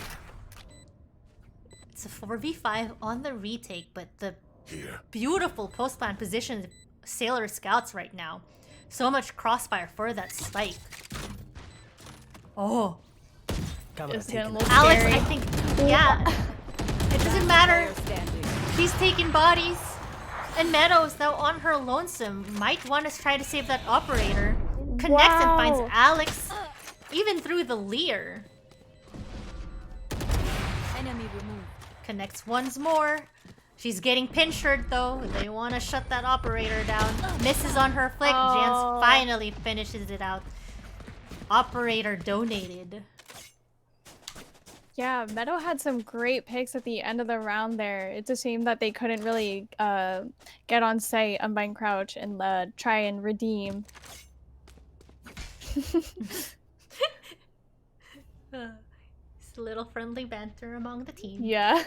It's a 4v5 on the retake, but the Here. beautiful post-plan position of Sailor Scouts right now. So much crossfire for that spike. Oh, Camera It's getting a taken. little Alex, scary. I think, yeah. It doesn't matter. Player standing. She's taking bodies. And Meadows, though, on her lonesome, might want to try to save that operator. Connects and finds Wow. Alex, even through the Leer. Enemy removed. Connects once more. She's getting pinchered, though. They want to shut that operator down. Misses on her flick. Oh. Jans finally finishes it out. Operator donated. Yeah, Meadow had some great picks at the end of the round there. It's a shame that they couldn't really get on site, Unbind Crouch, and try and redeem. It's a little friendly banter among the team. Yeah.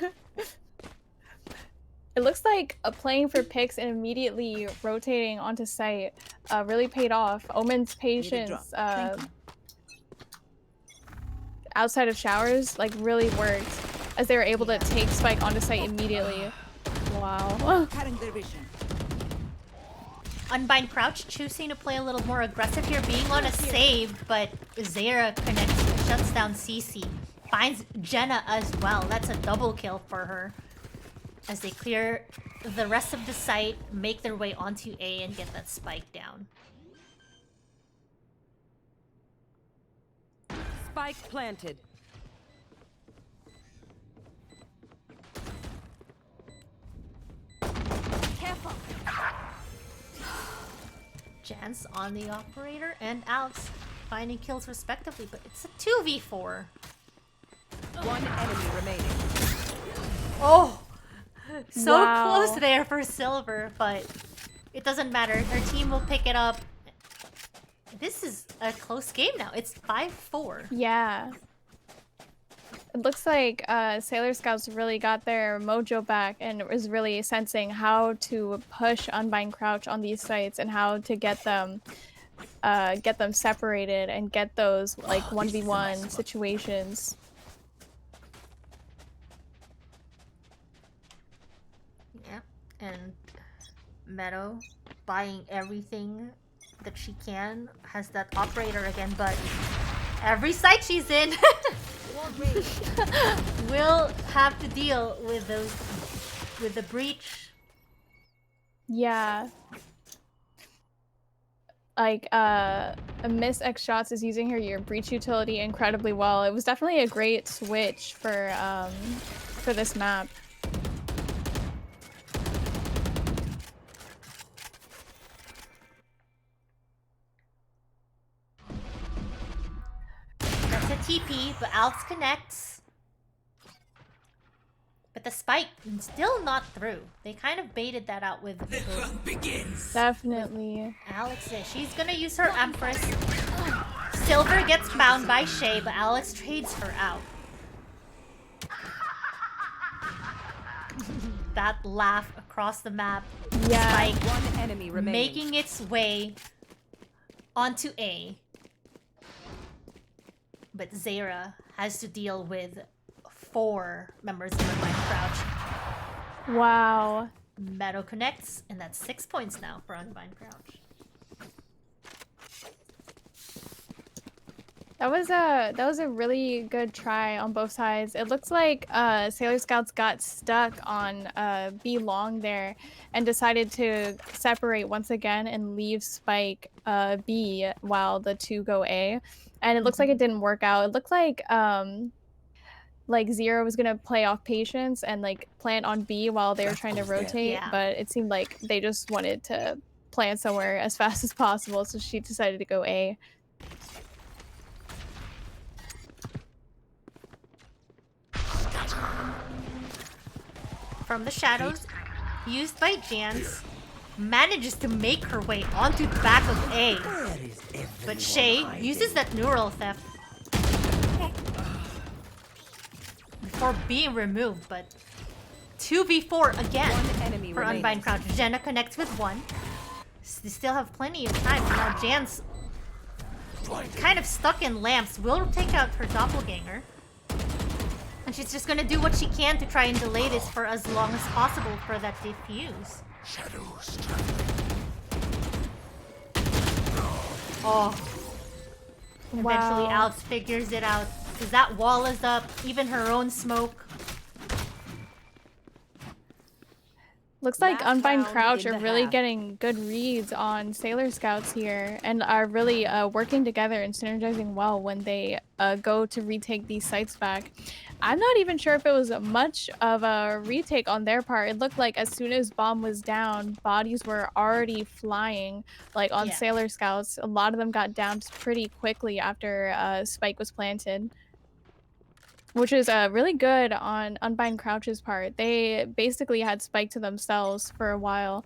It looks like playing for picks and immediately rotating onto site really paid off. Omen's patience outside of showers like really worked as they were able to take Spike onto site immediately. Wow. Cutting their vision. Unbind Crouch choosing to play a little more aggressive here, being on a save, but Zera connects, shuts down CC. Finds Jenna as well. That's a double kill for her. As they clear the rest of the site, make their way onto A and get that spike down. Spike planted. Careful. Jans on the operator and Alex finding kills respectively, but it's a 2v4. One enemy remaining. Oh! So Wow. close there for silver, but it doesn't matter. Their team will pick it up. This is a close game now. It's 5-4. Yeah. It looks like Sailor Scouts really got their mojo back and was really sensing how to push Unbind Crouch on these sites and how to get them separated and get those like 1v1 situations. Yeah, and Meadow buying everything that she can, has that operator again, but every site she's in will have to deal with the breach. Yeah. Like, a Miss X Shots is using your breach utility incredibly well. It was definitely a great switch for this map. That's a TP, but Alex connects. But the spike still not through. They kind of baited that out with Definitely. Alex. She's gonna use her Empress. Silver gets found by Shay, but Alex trades her out. That laugh across the map. Yeah. Spike One enemy remaining. making its way onto A. But Zera has to deal with 4 members of Unbind Crouch. Wow. Meadow connects, and that's 6 points now for Unbind Crouch. That was a really good try on both sides. It looks like Sailor Scouts got stuck on B long there and decided to separate once again and leave Spike B while the two go A. And it looks like it didn't work out. It looked like Zero was gonna play off patience and like plant on B while they were trying to rotate, Yeah. but it seemed like they just wanted to plant somewhere as fast as possible, so she decided to go A. From the shadows, used by Jans, manages to make her way onto the back of A. Where is everyone But Shay hiding? uses that neural theft before being removed, but 2v4 again One enemy for remains. Unbind Crouch. Jenna connects with one. They still have plenty of time. Now Jan's kind of stuck in lamps. Will take out her doppelganger. And she's just gonna do what she can to try and delay this for as long as possible for that defuse. Shadows traveling. Oh. Eventually Wow. Alex figures it out. Because that wall is up, even her own smoke. Looks like Last Unbind round Crouch in are the really half. getting good reads on Sailor Scouts here and are really working together and synergizing well when they go to retake these sites back. I'm not even sure if it was much of a retake on their part. It looked like as soon as bomb was down, bodies were already flying like on Yeah. Sailor Scouts. A lot of them got downed pretty quickly after Spike was planted. Which is really good on Unbind Crouch's part. They basically had Spike to themselves for a while.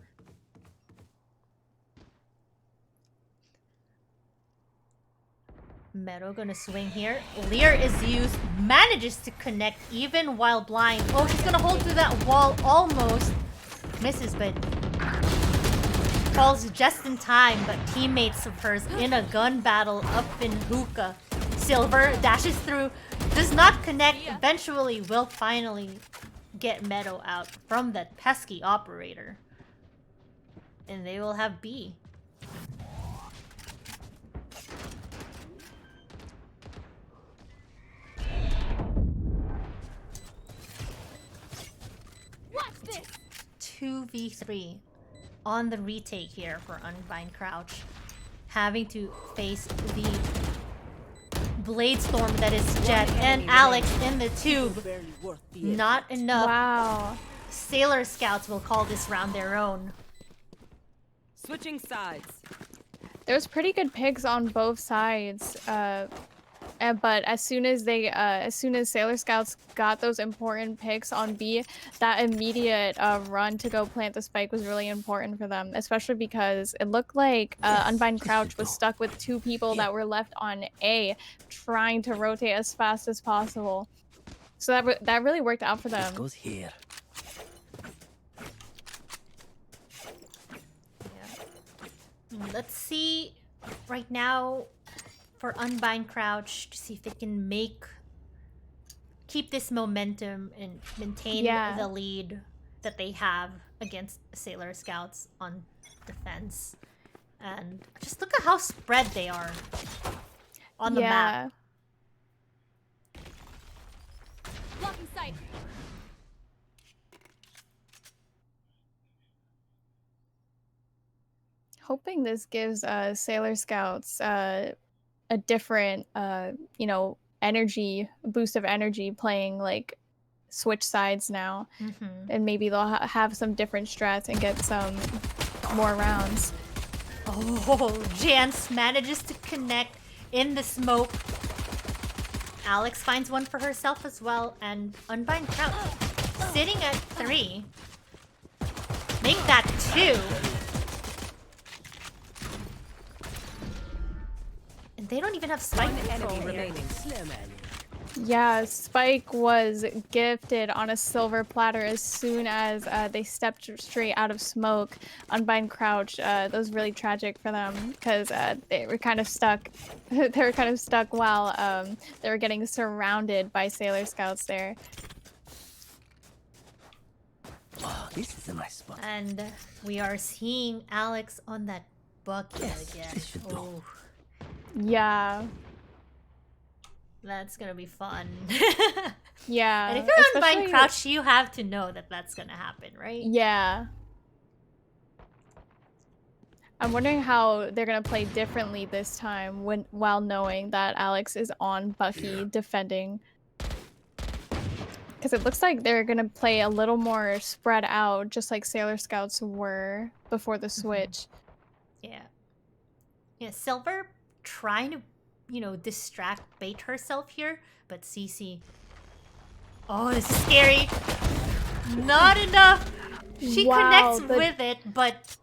Meadow gonna swing here. Lear is used, manages to connect even while blind. Oh, she's gonna hold through that wall almost. Misses, but falls just in time, but teammates of hers in a gun battle up in hookah. Silver dashes through, does not connect, eventually will finally get Meadow out from that pesky operator. And they will have B. Watch this. 2v3 on the retake here for Unbind Crouch. Having to face the Blade Storm that is Jet and Alex in the tube. Barely worth the effort. Not enough. Wow. Sailor Scouts will call this round their own. Switching sides. There's pretty good picks on both sides. But as soon as Sailor Scouts got those important picks on B, that immediate run to go plant the spike was really important for them, especially because it looked like Unbind Crouch was stuck with two people that were left on A, trying to rotate as fast as possible. So that really worked out for This them. goes here. Let's see right now for Unbind Crouch to see if they can keep this momentum and maintain Yeah. the lead that they have against Sailor Scouts on defense. And just look at how spread they are on the map. Blocking sight. Hoping this gives Sailor Scouts a different, energy boost of energy playing like switch sides now, and maybe they'll have some different strats and get some more rounds. Oh, Jance manages to connect in the smoke. Alex finds one for herself as well, and Unbind Crouch sitting at 3. Make that 2. And they don't even have spike One control enemy here. remaining. Slim alley. Yeah, Spike was gifted on a silver platter as soon as they stepped straight out of smoke. Unbind Crouch, that was really tragic for them because they were kind of stuck. They were kind of stuck while they were getting surrounded by Sailor Scouts there. Oh, this is a nice spot. And we are seeing Alex on that bucket Yes, again. this should do. Oh, Yeah, that's gonna be fun. yeah. And if you're Unbind especially- Crouch, you have to know that that's gonna happen, right? Yeah. I'm wondering how they're gonna play differently this time while knowing that Alex is on Bucky defending. Because it looks like they're gonna play a little more spread out, just like Sailor Scouts were before the switch. Yeah. Yeah, Silver trying to, you know, distract, bait herself here, but Cece... Oh, this is scary. Not enough. She Wow, connects with it, but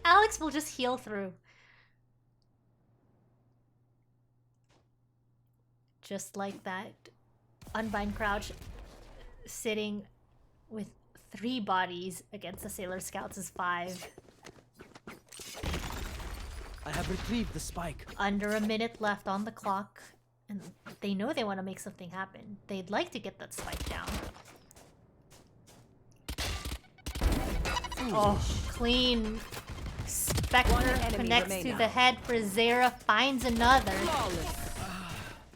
Alex will just heal through. Just like that. Unbind Crouch sitting with 3 bodies against the Sailor Scouts is 5. I have retrieved the spike. Under a minute left on the clock. And they know they want to make something happen. They'd like to get that spike down. Oh, clean. Spectre connects to the head for Zera, finds another.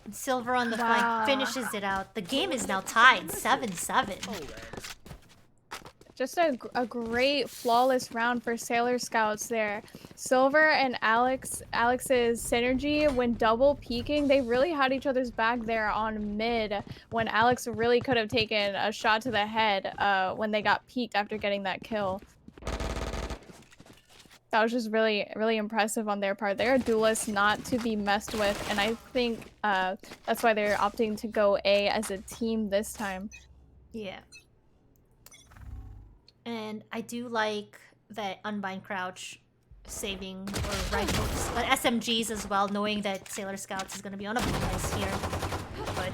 And Silver on the flank finishes it out. The game is now tied 7-7. Just a great, flawless round for Sailor Scouts there. Silver and Alex's synergy when double peeking, they really had each other's back there on mid when Alex really could have taken a shot to the head when they got peeked after getting that kill. That was just really, really impressive on their part. They're a duelist not to be messed with, and I think that's why they're opting to go A as a team this time. Yeah. And I do like that Unbind Crouch saving or rifles, but SMGs as well, knowing that Sailor Scouts is going to be on a bonus here. But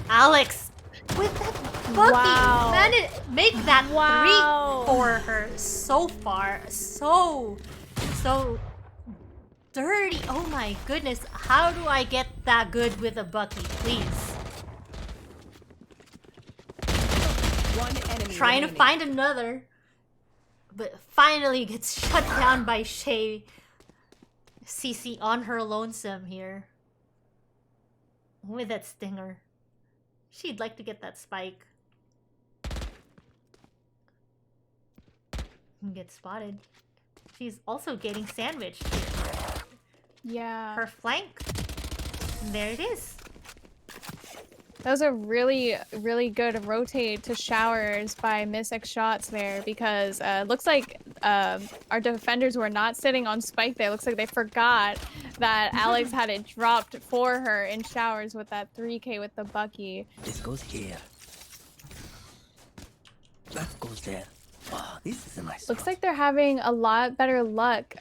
Alex, with that buggy, make that 3 for her so far. So dirty. Oh my goodness. How do I get that good with a bucky, please? One enemy Trying to remaining. find another, but finally gets shut down by Shay. Cece on her lonesome here with that stinger. She'd like to get that spike. And get spotted. She's also getting sandwiched here. Yeah. Her flank. And there it is. That was a really, really good rotate to showers by Miss X Shots there because looks like our defenders were not sitting on spike there. Looks like they forgot that Alex had it dropped for her in showers with that 3K with the Bucky. This goes here. That goes there. Oh, this is a nice Looks spot. like they're having a lot better luck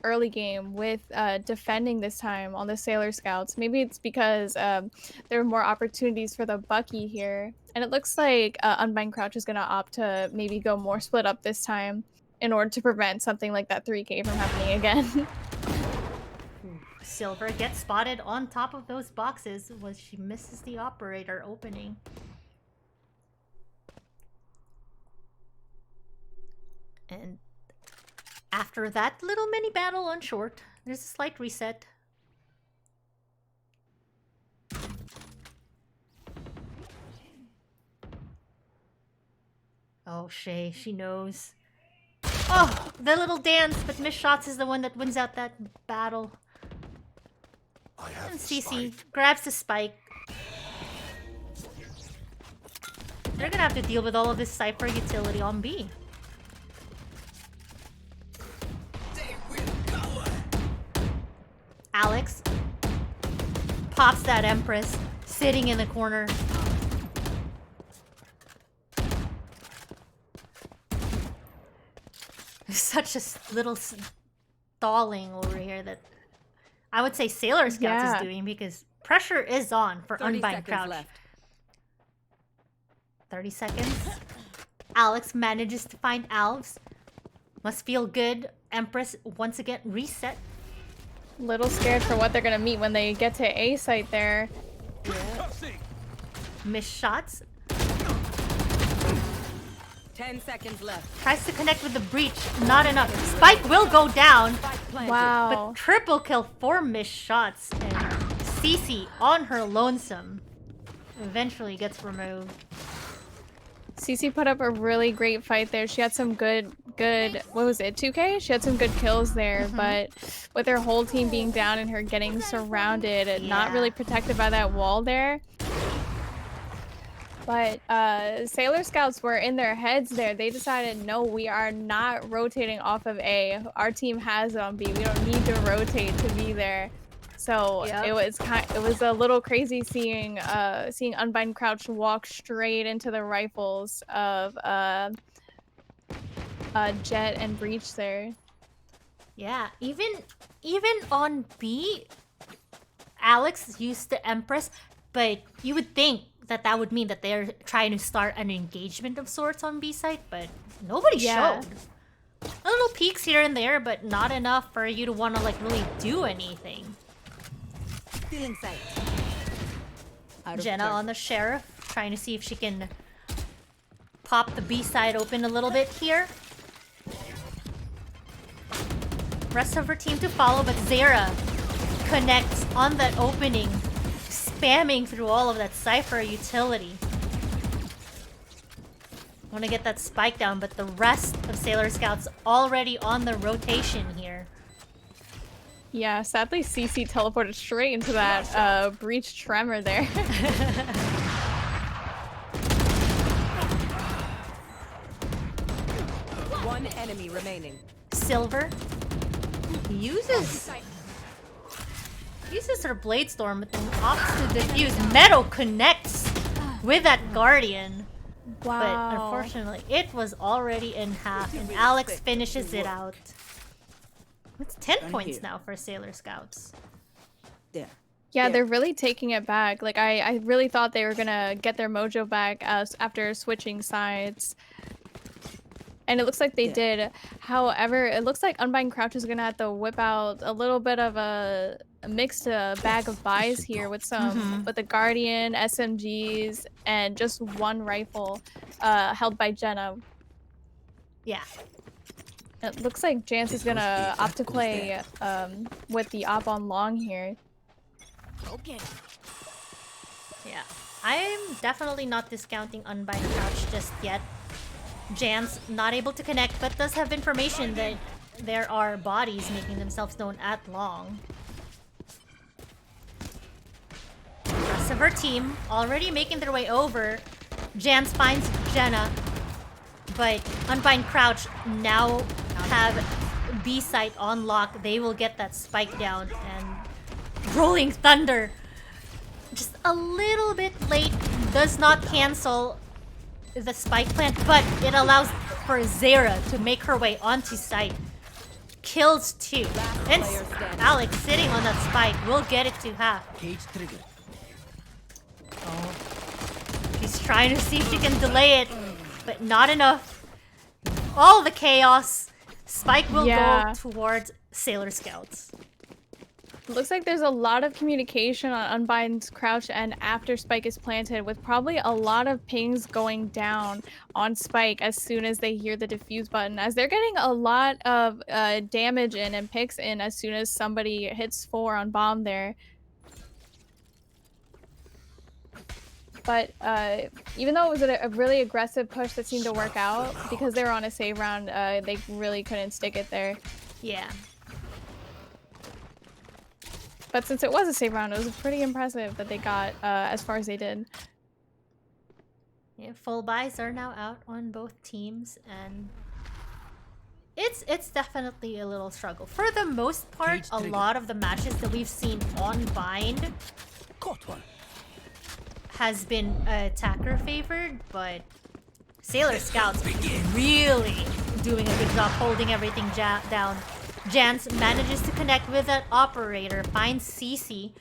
early game with defending this time on the Sailor Scouts. Maybe it's because there are more opportunities for the Bucky here. And it looks like Unbind Crouch is going to opt to maybe go more split up this time in order to prevent something like that 3K from happening again. Silver gets spotted on top of those boxes was she misses the operator opening. And after that little mini battle on short, there's a slight reset. Oh, Shay, she knows. Oh, the little dance, but Miss Shots is the one that wins out that battle. I have And the Cece spike. grabs the spike. They're gonna have to deal with all of this Cypher utility on B. Alex pops that Empress sitting in the corner. There's such a little stalling over here that I would say Sailor Scouts is doing because pressure is on for 30 Unbind seconds Crouch. left. 30 seconds. Alex manages to find Alves. Must feel good. Empress once again reset. Little scared for what they're going to meet when they get to A site there. Miss Shots. 10 seconds left. Tries to connect with the breach. Not enough. Spike will go down. Planted. Wow. But triple kill for Miss Shots. And Cece on her lonesome eventually gets removed. Cece put up a really great fight there. She had some good, what was it, 2K? She had some good kills there, but with her whole team being down and her getting surrounded, not really protected by that wall there. But Sailor Scouts were in their heads there. They decided, no, we are not rotating off of A. Our team has it on B. We don't need to rotate to be there. So Yep. it was a little crazy seeing Unbind Crouch walk straight into the rifles of Jet and Breach there. Yeah, even on B, Alex used the Empress, but you would think that that would mean that they're trying to start an engagement of sorts on B side, but nobody Yeah. showed. A little peeks here and there, but not enough for you to want to like really do anything. Still inside. Out of Jenna turn. on the Sheriff, trying to see if she can pop the B side open a little bit here. Rest of her team to follow, but Zera connects on that opening, spamming through all of that Cypher utility. Want to get that spike down, but the rest of Sailor Scouts already on the rotation here. Yeah, sadly CC teleported straight into that Breach Tremor there. One enemy remaining. Silver uses her Blade Storm, but then opts to defuse. Meadow connects with that Guardian. Wow. But unfortunately, it was already in half, and Alex finishes it out. It's 10 points now for Sailor Scouts. There. Yeah, they're really taking it back. Like, I really thought they were gonna get their mojo back after switching sides. And it looks like they did. However, it looks like Unbind Crouch is gonna have to whip out a little bit of a mixed bag of buys here with with the Guardian, SMGs, and just one rifle held by Jenna. Yeah. It looks like Jance is gonna opt to play with the op on long here. Okay. Yeah. I'm definitely not discounting Unbind Crouch just yet. Jan's not able to connect, but does have information that there are bodies making themselves known at long. Rest of her team already making their way over. Jans finds Jenna, but Unbind Crouch now have B site on lock. They will get that spike down, and Rolling Thunder just a little bit late, does not cancel the spike plant, but it allows for Zera to make her way onto site. Kills two. And player standing. Alex sitting on that spike will get it to half. Cage trigger. Oh. She's trying to see if she can delay it, but not enough. All the chaos. Spike will go towards Sailor Scouts. It looks like there's a lot of communication on Unbind's Crouch and after Spike is planted, with probably a lot of pings going down on Spike as soon as they hear the defuse button, as they're getting a lot of damage in and picks in as soon as somebody hits 4 on bomb there. But even though it was a really aggressive push that seemed to work out, because they were on a save round, they really couldn't stick it there. Yeah. But since it was a save round, it was pretty impressive that they got as far as they did. Yeah, full buys are now out on both teams, and it's definitely a little struggle. For the most part, a lot of the matches that we've seen on Bind Caught one. has been attacker favored, but Sailor Scouts really doing a good job holding everything down. Jans manages to connect with that operator, finds CC,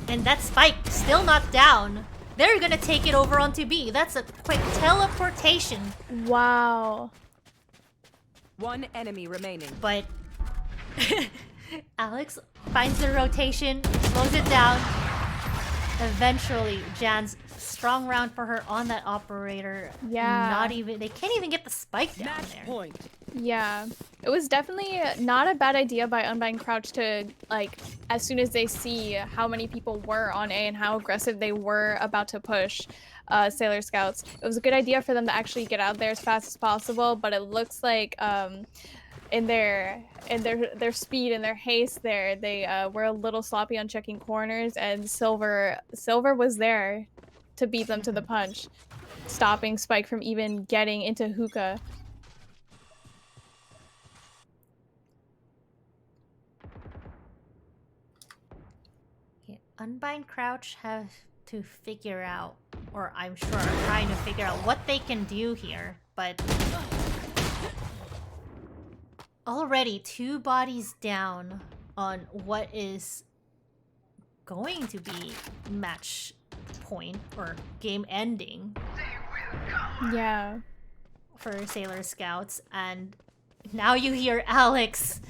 and that spike still not down. They're gonna take it over onto B. That's a quick teleportation. Wow. One enemy remaining. But Alex finds the rotation, slows it down. Eventually, Jan's strong round for her on that operator. Yeah. They can't even get the spike down Match there. point. Yeah, it was definitely not a bad idea by Unbind Crouch to, like, as soon as they see how many people were on A and how aggressive they were about to push Sailor Scouts, it was a good idea for them to actually get out there as fast as possible, but it looks like in their speed and their haste there, they were a little sloppy on checking corners, and Silver was there. to beat them to the punch, stopping Spike from even getting into hookah. Yeah, Unbind Crouch have to figure out, or I'm sure are trying to figure out what they can do here, but already 2 bodies down on what is going to be match point or game ending Yeah. for Sailor Scouts, and now you hear Alex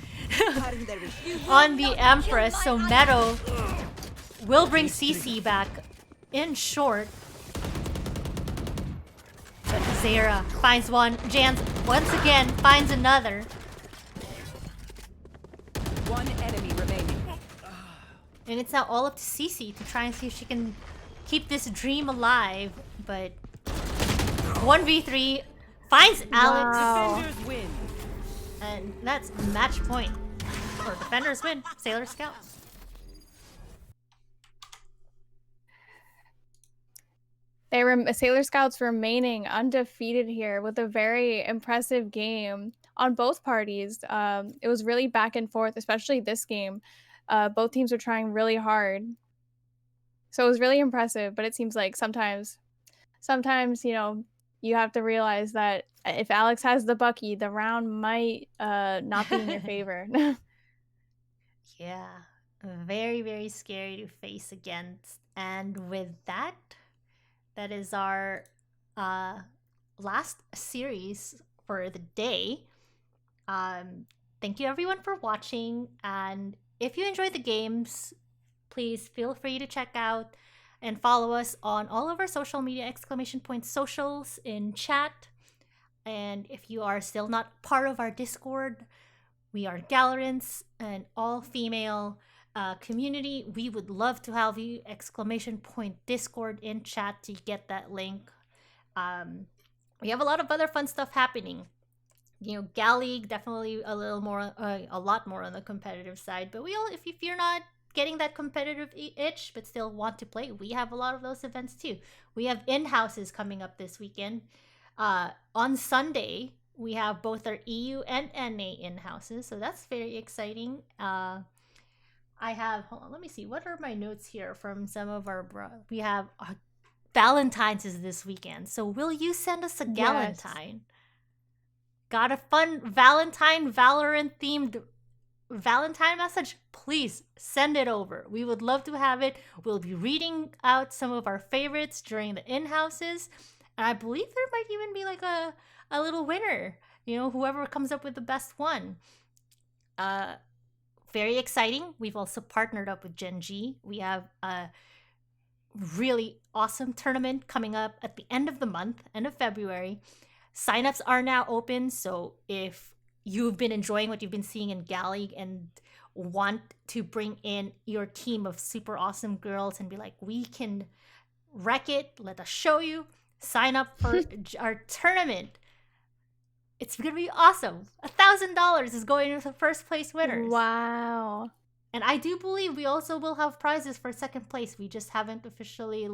on the Empress, so Meadow will bring CC back in short. But Zara finds one, Jans once again finds another. One enemy remaining. And it's now all up to CC to try and see if she can keep this dream alive, but 1v3 finds Alex. Wow. Defenders win. And that's match point. Or defenders win. Sailor Scouts. Sailor Scouts remaining undefeated here with a very impressive game on both parties. It was really back and forth, especially this game. Both teams were trying really hard. So it was really impressive, but it seems like sometimes, you know, you have to realize that if Alex has the Bucky, the round might not be in your favor. Yeah. Very, very scary to face against. And with that, that is our last series for the day. Thank you everyone for watching, and if you enjoyed the games, please feel free to check out and follow us on all of our social media !socials in chat. And if you are still not part of our Discord, we are Galorants, an all-female community. We would love to have you! Discord in chat to get that link. We have a lot of other fun stuff happening. You know, Gal League definitely a lot more on the competitive side. But if you're not getting that competitive itch but still want to play, we have a lot of those events too. We have in-houses coming up this weekend. On Sunday, we have both our EU and NA in-houses, so that's very exciting. I have, hold on, let me see, what are my notes here from some of our we have Valentine's is this weekend, so will you send us a Galentine? Got a fun Valentine Valorant themed Valentine message? Please send it over. We would love to have it. We'll be reading out some of our favorites during the in-houses, and I believe there might even be like a little winner, you know, whoever comes up with the best one. Very exciting. We've also partnered up with Gen G. We have a really awesome tournament coming up at the end of the month, end of February. Signups are now open, so if you've been enjoying what you've been seeing in Gal League and want to bring in your team of super awesome girls and be like, we can wreck it, let us show you, sign up for our tournament. It's gonna be awesome. $1,000 is going to the first place winners. Wow. And I do believe we also will have prizes for second place. We just haven't officially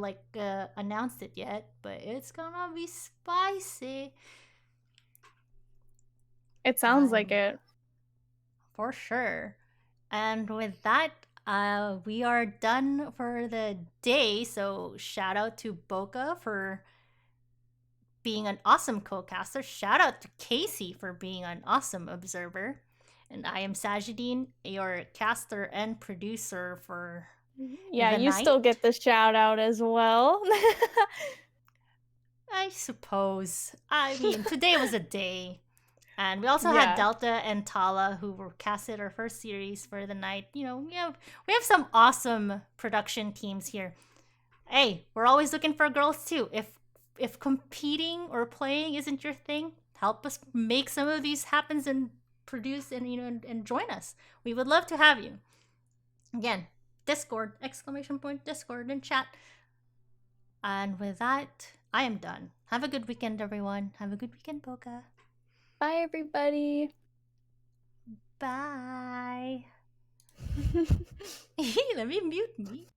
announced it yet, but it's gonna be spicy. It sounds like it. For sure. And with that, we are done for the day. So shout out to Boca for being an awesome co-caster. Shout out to Casey for being an awesome observer. And I am Sajidine, your caster and producer for Yeah, the you night. still get the shout out as well. I suppose. I mean, today was a day. And we also had Delta and Tala, who were casted our first series for the night. You know, we have some awesome production teams here. Hey, we're always looking for girls too. If competing or playing isn't your thing, help us make some of these happen and produce and and join us. We would love to have you. Again, Discord, Discord and chat. And with that, I am done. Have a good weekend, everyone. Have a good weekend, Boca. Bye, everybody. Bye. Let me mute me.